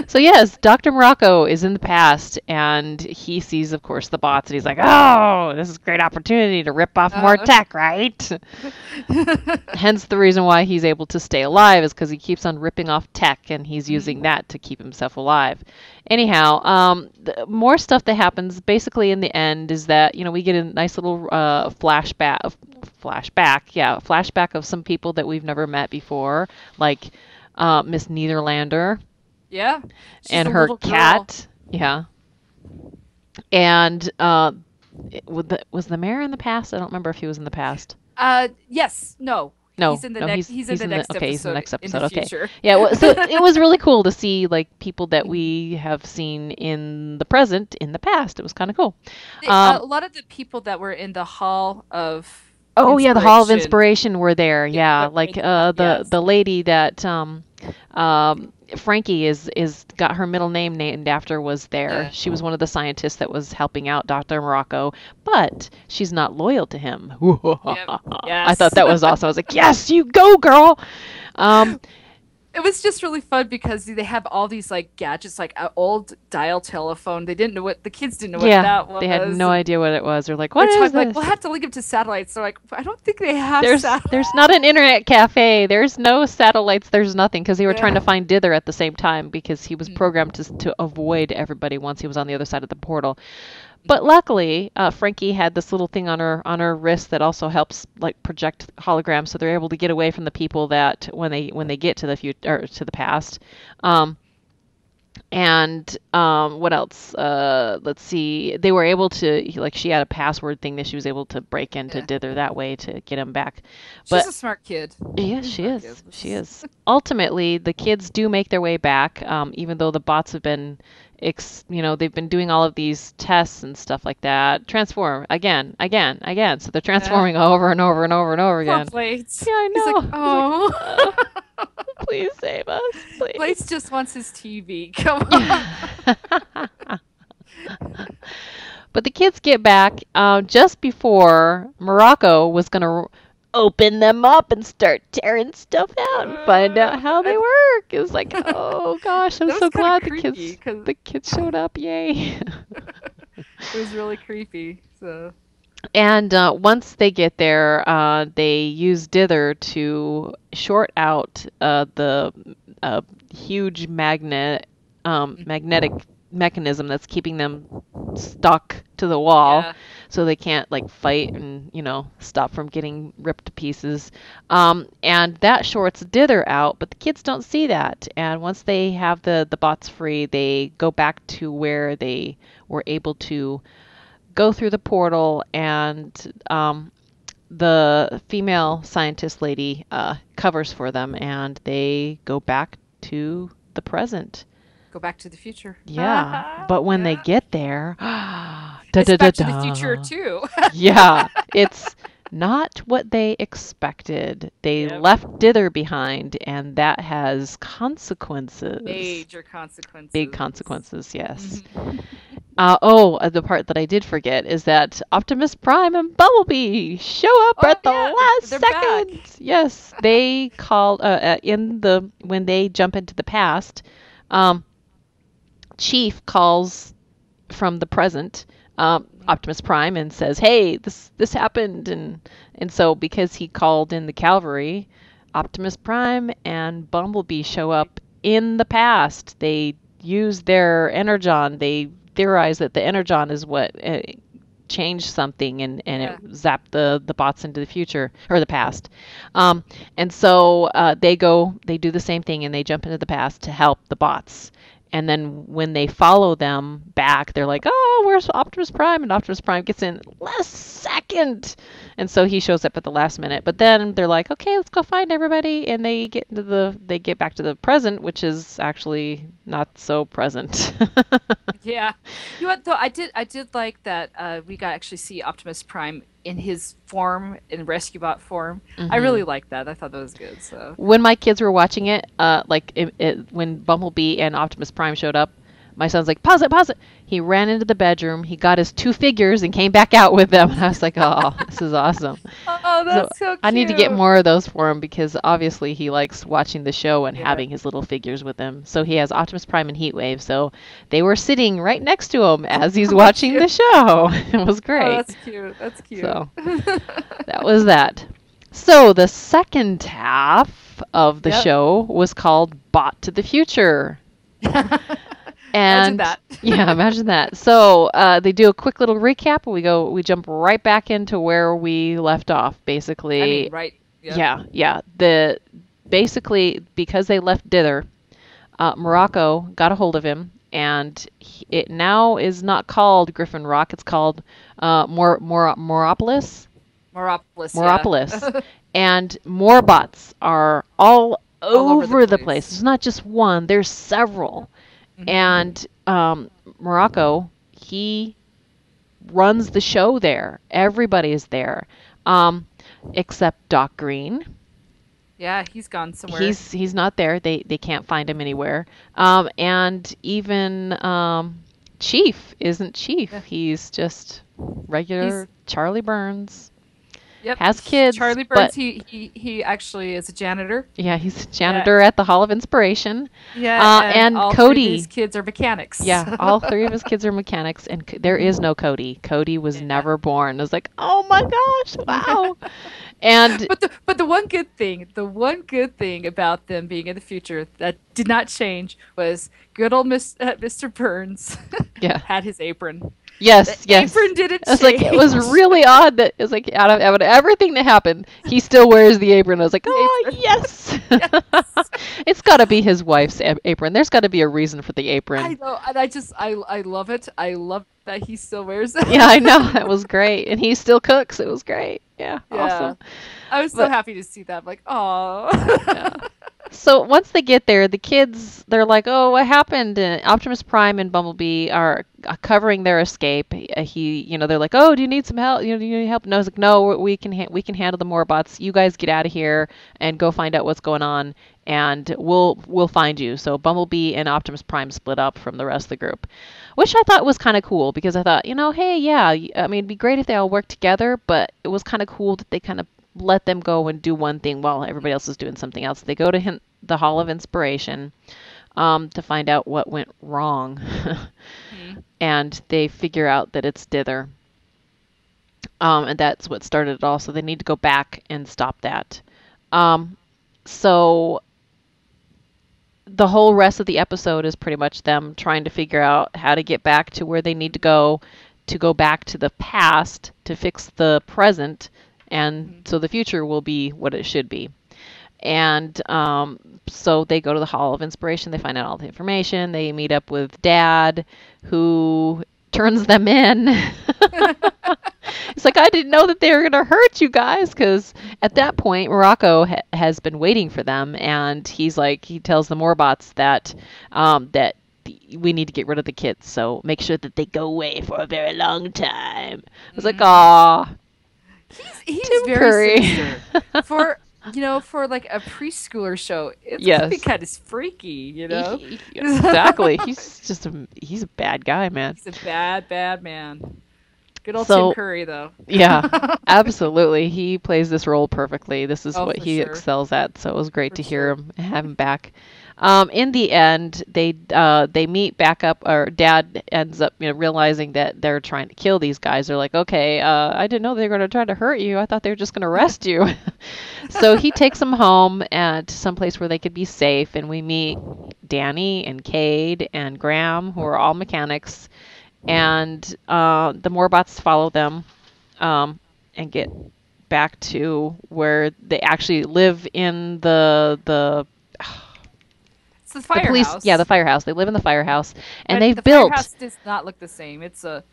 Speaker 14: So yes, Dr. Morocco is in the past, and he sees, of course, the bots, and he's like, oh, this is a great opportunity to rip off more tech, right? Hence the reason why he's able to stay alive is because he keeps on ripping off tech, and he's using that to keep himself alive. Anyhow, more stuff that happens basically in the end is that, we get a nice little flashback of some people that we've never met before, like Miss Nederlander.
Speaker 1: Yeah.
Speaker 14: And her cat. Yeah. And was the mayor in the past? I don't remember if he was in the past.
Speaker 1: Yes. No.
Speaker 14: No.
Speaker 1: He's in the next episode.
Speaker 14: Okay, he's in the next episode.
Speaker 1: In the future.
Speaker 14: Yeah. So it was really cool to see people that we have seen in the present in the past. It was kind of cool.
Speaker 1: A lot of the people that were in the Hall of.
Speaker 14: Oh yeah, the Hall of Inspiration were there. Yeah, like the lady that Frankie is got her middle name named after was there. Yeah. She was one of the scientists that was helping out Dr. Morocco, but she's not loyal to him.
Speaker 1: Yes.
Speaker 14: I thought that was awesome. I was like, yes, you go, girl.
Speaker 1: It was just really fun because they have all these gadgets, like an old dial telephone. They didn't know what the kids didn't know what that was.
Speaker 14: They had no idea what it was. They're like, what is this?
Speaker 1: Like, we'll have to link them to satellites. They're like, I don't think they have satellites.
Speaker 14: There's not an internet cafe. There's no satellites. There's nothing because they were trying to find Dither at the same time because he was programmed to avoid everybody once he was on the other side of the portal. But luckily, Frankie had this little thing on her wrist that also helps project holograms, so they're able to get away from the people that when they get to the future or to the past. And what else? Let's see. They were able to she had a password thing that she was able to break into Dither that way to get him back. But
Speaker 1: she's a smart kid.
Speaker 14: Yes, she is. She is. Ultimately, the kids do make their way back, even though the bots have been they've been doing all of these tests and stuff like that. Transform again. So they're transforming over and over and over and over again.
Speaker 1: Poor Blades.
Speaker 14: Yeah, I know.
Speaker 1: He's like, oh.
Speaker 14: Please save us, please.
Speaker 1: Blades just wants his TV. Come on.
Speaker 14: But the kids get back just before Morocco was going to open them up and start tearing stuff out and find out how they work. It was like, oh gosh, I'm so glad the kids showed up. Yay.
Speaker 1: It was really creepy. So.
Speaker 14: And once they get there, they use dither to short out the huge magnetic mechanism that's keeping them stuck to the wall, so they can't like fight and stop from getting ripped to pieces. And that shorts dither out, but the kids don't see that. And once they have the bots free, they go back to where they were able to go through the portal, and the female scientist lady covers for them, and they go back to the present.
Speaker 1: Go back to the future.
Speaker 14: Yeah, but when they get there,
Speaker 1: it's Back to the Future too.
Speaker 14: Yeah, it's not what they expected. They left dither behind, and that has consequences.
Speaker 1: Major consequences.
Speaker 14: Big consequences, yes. The part that I did forget is that Optimus Prime and Bumblebee show up at the last second.
Speaker 1: Back.
Speaker 14: Yes, they called when they jump into the past. Chief calls from the present Optimus Prime and says, "Hey, this happened," and so because he called in the cavalry, Optimus Prime and Bumblebee show up in the past. They use their energon. They theorize that the energon is what changed something and it zapped the bots into the future or the past. And so they do the same thing, and they jump into the past to help the bots. And then when they follow them back, they're like, "Oh, where's Optimus Prime?" And Optimus Prime gets in last second, and so he shows up at the last minute. But then they're like, "Okay, let's go find everybody," and they get back to the present, which is actually not so present.
Speaker 1: Yeah, you know what though? I did like that we got to actually see Optimus Prime in his form, in rescue bot form.
Speaker 14: Mm-hmm.
Speaker 1: I really liked that. I thought that was good. So
Speaker 14: when my kids were watching it, when Bumblebee and Optimus Prime showed up, my son's like, pause it. He ran into the bedroom. He got his two figures and came back out with them. And I was like, oh, this is awesome.
Speaker 1: Oh, that's so cute.
Speaker 14: I need to get more of those for him because obviously he likes watching the show and having his little figures with him. So he has Optimus Prime and Heatwave. So they were sitting right next to him as he's watching the show. It was great.
Speaker 1: Oh, that's cute. That's cute.
Speaker 14: So that was that. So the second half of the show was called Bot to the Future. And
Speaker 1: imagine that.
Speaker 14: Yeah, imagine that. So they do a quick little recap. We jump right back into where we left off, basically.
Speaker 1: I mean, right. Yep.
Speaker 14: Yeah. Basically because they left dither, Morocco got a hold of him, and it now is not called Griffin Rock. It's called Moropolis.
Speaker 1: Moropolis.
Speaker 14: Yeah. And more bots are all over the place. It's not just one. There's several. Mm-hmm. And Morocco, he runs the show there. Everybody is there, except Doc Green.
Speaker 1: Yeah, he's gone somewhere.
Speaker 14: He's not there. They can't find him anywhere. And even Chief isn't Chief. Yeah. He's just regular Charlie Burns.
Speaker 1: Yep.
Speaker 14: Has kids.
Speaker 1: Charlie Burns, he actually is a janitor.
Speaker 14: Yeah, he's a janitor at the Hall of Inspiration.
Speaker 1: Yeah,
Speaker 14: and
Speaker 1: all
Speaker 14: Cody.
Speaker 1: Three of his kids are mechanics.
Speaker 14: Yeah, all three of his kids are mechanics, and there is no Cody. Cody was never born. I was like, oh my gosh, wow. And
Speaker 1: but the one good thing about them being in the future that did not change was good old Mr. Burns had his apron.
Speaker 14: Yes,
Speaker 1: the apron didn't change.
Speaker 14: Like, it was really odd that it was like out of everything that happened, he still wears the apron. I was like, oh yes, it's got to be his wife's apron. There's got to be a reason for the apron.
Speaker 1: I know, and I love it. I love that he still wears it.
Speaker 14: Yeah, I know, that was great, and he still cooks. It was great. Yeah. Awesome.
Speaker 1: I was so happy to see that. I'm like, oh.
Speaker 14: Yeah. So once they get there, the kids, they're like, "Oh, what happened?" And Optimus Prime and Bumblebee are covering their escape. They're like, "Oh, do you need some help? Do you need help?" No, I was like, "No, we can handle the Morbots. You guys get out of here and go find out what's going on, and we'll find you." So Bumblebee and Optimus Prime split up from the rest of the group, which I thought was kind of cool because I thought, hey, yeah, I mean, it'd be great if they all worked together, but it was kind of cool that they kind of let them go and do one thing while everybody else is doing something else. They go to the Hall of Inspiration to find out what went wrong. And they figure out that it's Dither. And that's what started it all. So they need to go back and stop that. So the whole rest of the episode is pretty much them trying to figure out how to get back to where they need to go back to the past to fix the present. And so the future will be what it should be. And so they go to the Hall of Inspiration. They find out all the information. They meet up with Dad, who turns them in. It's like, I didn't know that they were going to hurt you guys, because at that point, Morocco has been waiting for them. And he tells the Morbots that we need to get rid of the kids. So make sure that they go away for a very long time. I was like, aw.
Speaker 1: He's very sinister. For like a preschooler show, it's kind of freaky,
Speaker 14: Exactly. He's a bad guy, man.
Speaker 1: He's a bad man. Good old Tim Curry, though.
Speaker 14: Yeah, absolutely. He plays this role perfectly. This is what he excels at. So it was great to hear him, have him back. In the end, they meet back up, or Dad ends up realizing that they're trying to kill these guys. They're like, okay, I didn't know they were going to try to hurt you. I thought they were just going to arrest you. So he takes them home to some place where they could be safe, and we meet Danny and Cade and Graham, who are all mechanics, and the Morbots follow them and get back to where they actually live in the
Speaker 1: firehouse.
Speaker 14: The firehouse. They live in the firehouse, and
Speaker 1: but
Speaker 14: they've
Speaker 1: the
Speaker 14: built.
Speaker 1: The firehouse does not look the same. It's
Speaker 14: run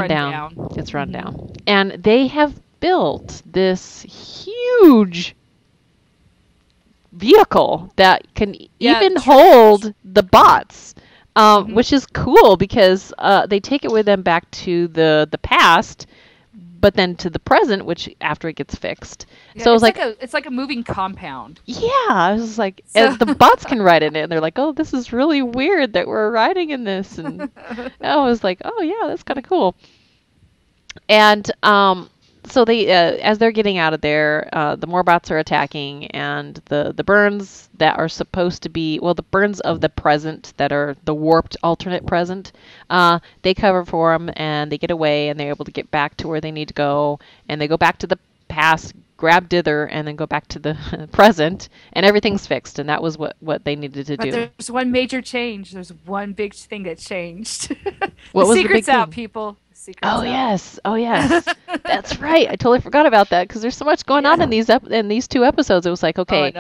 Speaker 14: down. It's run down, and they have built this huge vehicle that can even hold the bots, which is cool because they take it with them back to the past. But then to the present, which after it gets fixed.
Speaker 1: Yeah,
Speaker 14: so
Speaker 1: it's like a moving compound.
Speaker 14: Yeah, I was like, the bots can ride in it, and they're like, oh, this is really weird that we're riding in this, and I was like, oh yeah, that's kind of cool. And so they, as they're getting out of there, the Morbots are attacking, and the burns that are supposed to be, the burns of the present that are the warped alternate present, they cover for them, and they get away, and they're able to get back to where they need to go, and they go back to the past, grab Dither, and then go back to the present, and everything's fixed, and that was what they needed to do.
Speaker 1: But there's one major change. There's one big thing that changed.
Speaker 14: What was the
Speaker 1: secret's
Speaker 14: big
Speaker 1: out,
Speaker 14: thing?
Speaker 1: people.
Speaker 14: Oh yes, that's right. I totally forgot about that because there's so much going on in these two episodes. It was like, okay,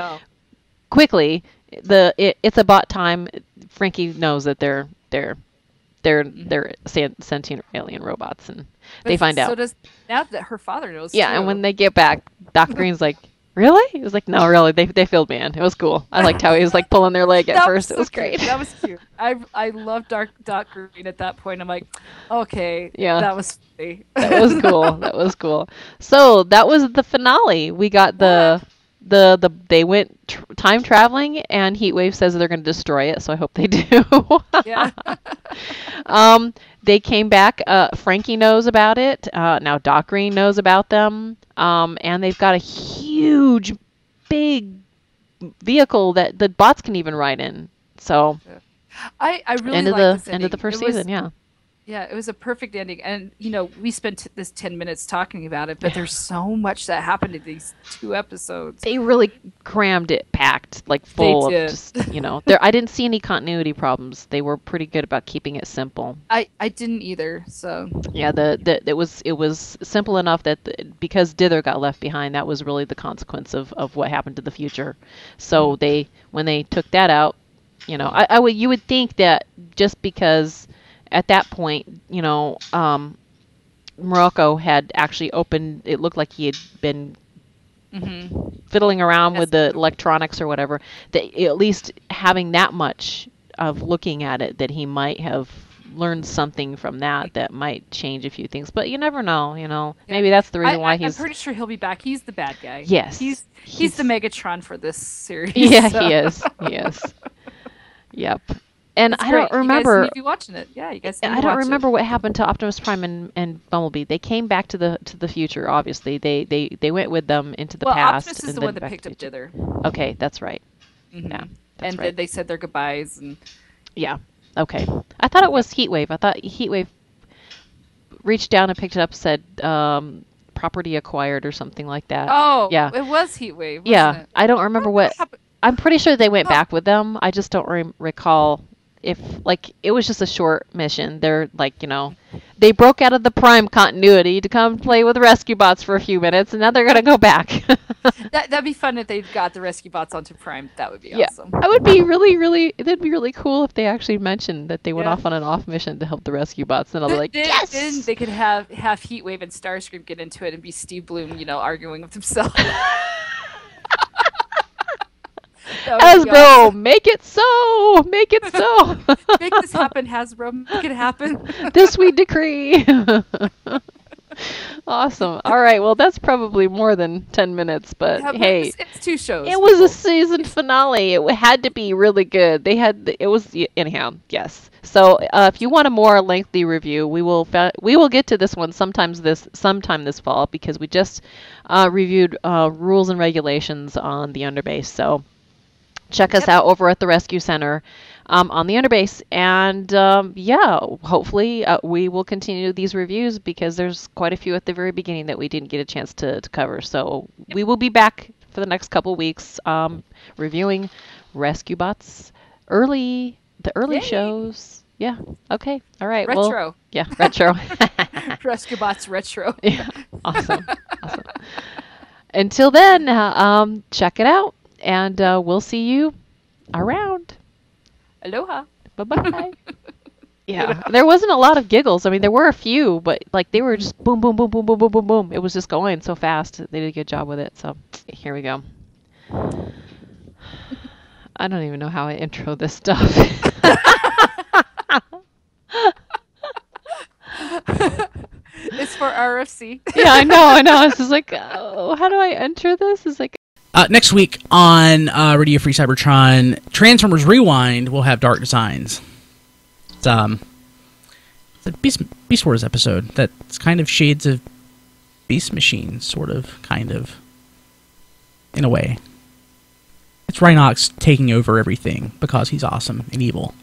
Speaker 14: quickly, it's about time. Frankie knows that they're sentient alien robots, and they find out.
Speaker 1: So does now that her father knows.
Speaker 14: Yeah,
Speaker 1: too.
Speaker 14: and when they get back, Doc Green's like, really? He was like, no, really. They filled me in. It was cool. I liked how he was like pulling their leg at first. It was great.
Speaker 1: That was cute. I loved Doc Green at that point. I'm like, okay,
Speaker 14: yeah,
Speaker 1: that was funny.
Speaker 14: That was cool. That was cool. So that was the finale. We got they went time traveling, and Heatwave says they're going to destroy it. So I hope they do.
Speaker 1: Yeah.
Speaker 14: They came back. Frankie knows about it. Now Doc Green knows about them. And they've got a huge, big vehicle that the bots can even ride in. So,
Speaker 1: I really
Speaker 14: end of the first season. Yeah.
Speaker 1: Yeah, it was a perfect ending, and we spent this 10 minutes talking about it, but there's so much that happened in these 2 episodes.
Speaker 14: They really crammed it, packed like full of just there. I didn't see any continuity problems. They were pretty good about keeping it simple.
Speaker 1: I didn't either. So
Speaker 14: yeah, it was simple enough that because Dither got left behind, that was really the consequence of what happened to the future. So when they took that out, you would think that just because. At that point, Morocco had actually opened. It looked like he had been fiddling around with the electronics or whatever, that at least having that much of looking at it, that he might have learned something from that might change a few things. But you never know, Maybe that's the reason why
Speaker 1: I'm pretty sure he'll be back. He's the bad guy.
Speaker 14: Yes.
Speaker 1: He's the Megatron for this series.
Speaker 14: Yeah,
Speaker 1: so.
Speaker 14: He is. Yep. And
Speaker 1: That's
Speaker 14: I
Speaker 1: great.
Speaker 14: don't remember.
Speaker 1: You guys need to be watching it. Yeah, you guys. Need
Speaker 14: I don't remember what happened to Optimus Prime and Bumblebee. They came back to the future. Obviously, they went with them into the past.
Speaker 1: Optimus is the one that picked up Dither.
Speaker 14: Okay, that's right.
Speaker 1: Mm-hmm.
Speaker 14: Yeah,
Speaker 1: and
Speaker 14: right.
Speaker 1: they said their goodbyes and.
Speaker 14: Yeah. Okay. I thought it was Heatwave. I thought Heatwave reached down and picked it up, said property acquired or something like that.
Speaker 1: Oh,
Speaker 14: yeah.
Speaker 1: It was Heatwave.
Speaker 14: Yeah,
Speaker 1: it?
Speaker 14: I don't remember what. I'm pretty sure they went back with them. I just don't recall if it was just a short mission. They're they broke out of the Prime continuity to come play with the Rescue Bots for a few minutes, and now they're gonna go back.
Speaker 1: That'd be fun if they got the Rescue Bots onto Prime. That would be awesome.
Speaker 14: I would be it'd be really cool if they actually mentioned that they went off on an off mission to help the Rescue Bots. Then I'll be like, yes!
Speaker 1: Then they could have Heatwave and Starscream get into it and be Steve Bloom, arguing with himself.
Speaker 14: Hasbro, awesome. Make it so! Make it so!
Speaker 1: Make this happen, Hasbro. Make it happen.
Speaker 14: This we decree. Awesome. All right. Well, that's probably more than 10 minutes, but hey,
Speaker 1: it's 2 shows.
Speaker 14: It was a season finale. It had to be really good. Anyhow. Yes. So if you want a more lengthy review, we will get to this one sometime this fall, because we just reviewed rules and regulations on the Underbase. So check us out over at the Rescue Center on the Underbase. And hopefully we will continue these reviews, because there's quite a few at the very beginning that we didn't get a chance to cover. So we will be back for the next couple weeks reviewing Rescue Bots the early shows. Yeah. Okay. All right.
Speaker 1: Retro.
Speaker 14: Well, yeah. Retro.
Speaker 1: Rescue Bots Retro.
Speaker 14: Yeah. Awesome. Until then, check it out. And we'll see you around.
Speaker 1: Aloha.
Speaker 14: Bye-bye. Yeah. There wasn't a lot of giggles. I mean, there were a few, but they were just boom, boom, boom, boom, boom, boom, boom, boom. It was just going so fast. They did a good job with it. So here we go. I don't even know how I intro this stuff.
Speaker 1: It's for RFC.
Speaker 14: Yeah, I know. It's just like, oh, how do I enter this? It's like.
Speaker 3: Next week on Radio Free Cybertron, Transformers Rewind will have Dark Designs. It's a Beast Wars episode that's kind of shades of Beast Machine, sort of, kind of, in a way. It's Rhinox taking over everything because he's awesome and evil.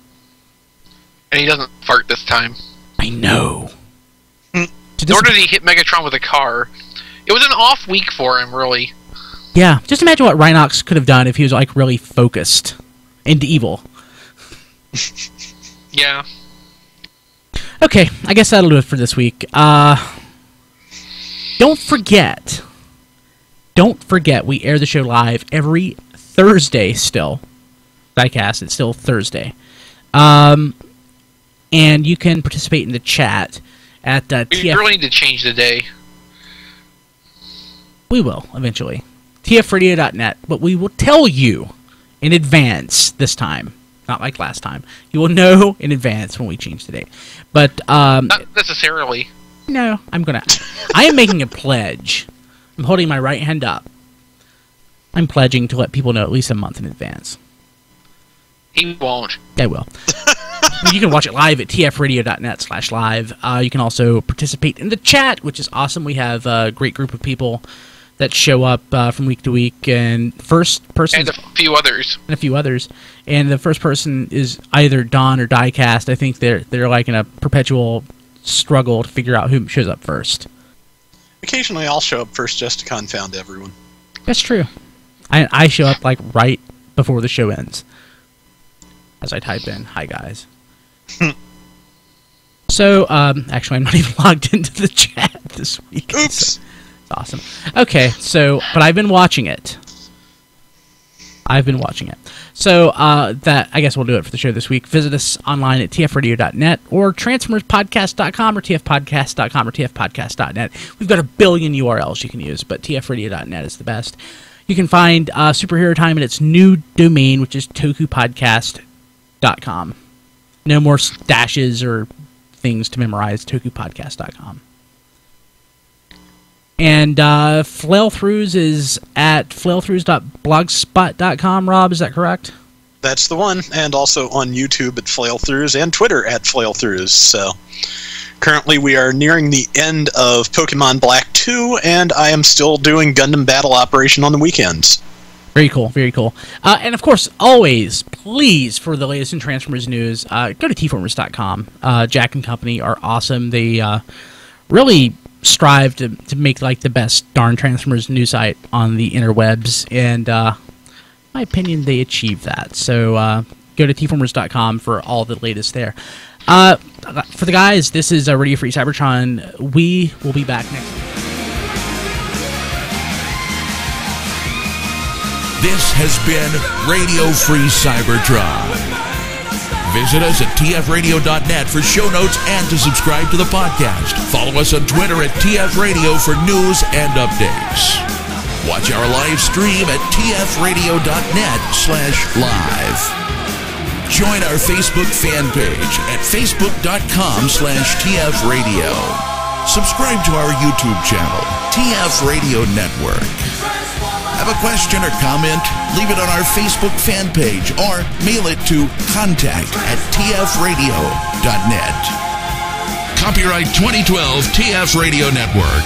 Speaker 4: And he doesn't fart this time.
Speaker 3: I know.
Speaker 4: Nor did he hit Megatron with a car. It was an off week for him, really.
Speaker 3: Yeah, just imagine what Rhinox could have done if he was really focused into evil.
Speaker 4: Yeah.
Speaker 3: Okay, I guess that'll do it for this week. Don't forget, we air the show live every Thursday still. Diecast, it's still Thursday. And you can participate in the chat at
Speaker 4: We really need to change the day.
Speaker 3: We will, eventually. tfradio.net, but we will tell you in advance this time. Not like last time. You will know in advance when we change the date. But,
Speaker 4: not necessarily.
Speaker 3: No, I am making a pledge. I'm holding my right hand up. I'm pledging to let people know at least a month in advance.
Speaker 4: He won't.
Speaker 3: I will. You can watch it live at tfradio.net/live. You can also participate in the chat, which is awesome. We have a great group of people that show up from week to week, and first person
Speaker 4: and a few others.
Speaker 3: And the first person is either Don or Diecast. I think they're in a perpetual struggle to figure out who shows up first.
Speaker 5: Occasionally, I'll show up first just to confound everyone.
Speaker 3: That's true. I show up right before the show ends, as I type in "Hi guys." So, actually, I'm not even logged into the chat this week.
Speaker 5: Oops.
Speaker 3: So, it's awesome. Okay, but I've been watching it. So that, I guess, will do it for the show this week. Visit us online at tfradio.net or transformerspodcast.com or tfpodcast.com or tfpodcast.net. We've got a billion URLs you can use, but tfradio.net is the best. You can find Superhero Time in its new domain, which is tokupodcast.com. No more stashes or things to memorize, tokupodcast.com. And Flailthroughs is at flailthroughs.blogspot.com. Rob, is that correct?
Speaker 5: That's the one. And also on YouTube at Flailthroughs and Twitter at Flailthroughs. So currently we are nearing the end of Pokemon Black 2, and I am still doing Gundam Battle Operation on the weekends.
Speaker 3: Very cool, very cool. And of course, always, please, for the latest in Transformers news, go to tformers.com. Jack and company are awesome. They really strive to make like the best darn Transformers news site on the interwebs, and in my opinion, they achieve that. So go to tformers.com for all the latest there. For the guys, this is Radio Free Cybertron. We will be back next week.
Speaker 2: This has been Radio Free Cybertron. Visit us at tfradio.net for show notes and to subscribe to the podcast. Follow us on Twitter at tfradio for news and updates. Watch our live stream at tfradio.net/live. Join our Facebook fan page at facebook.com/tfradio. Subscribe to our YouTube channel, TF Radio Network. Have a question or comment? Leave it on our Facebook fan page or mail it to contact@tfradio.net. Copyright 2012 TF Radio Network.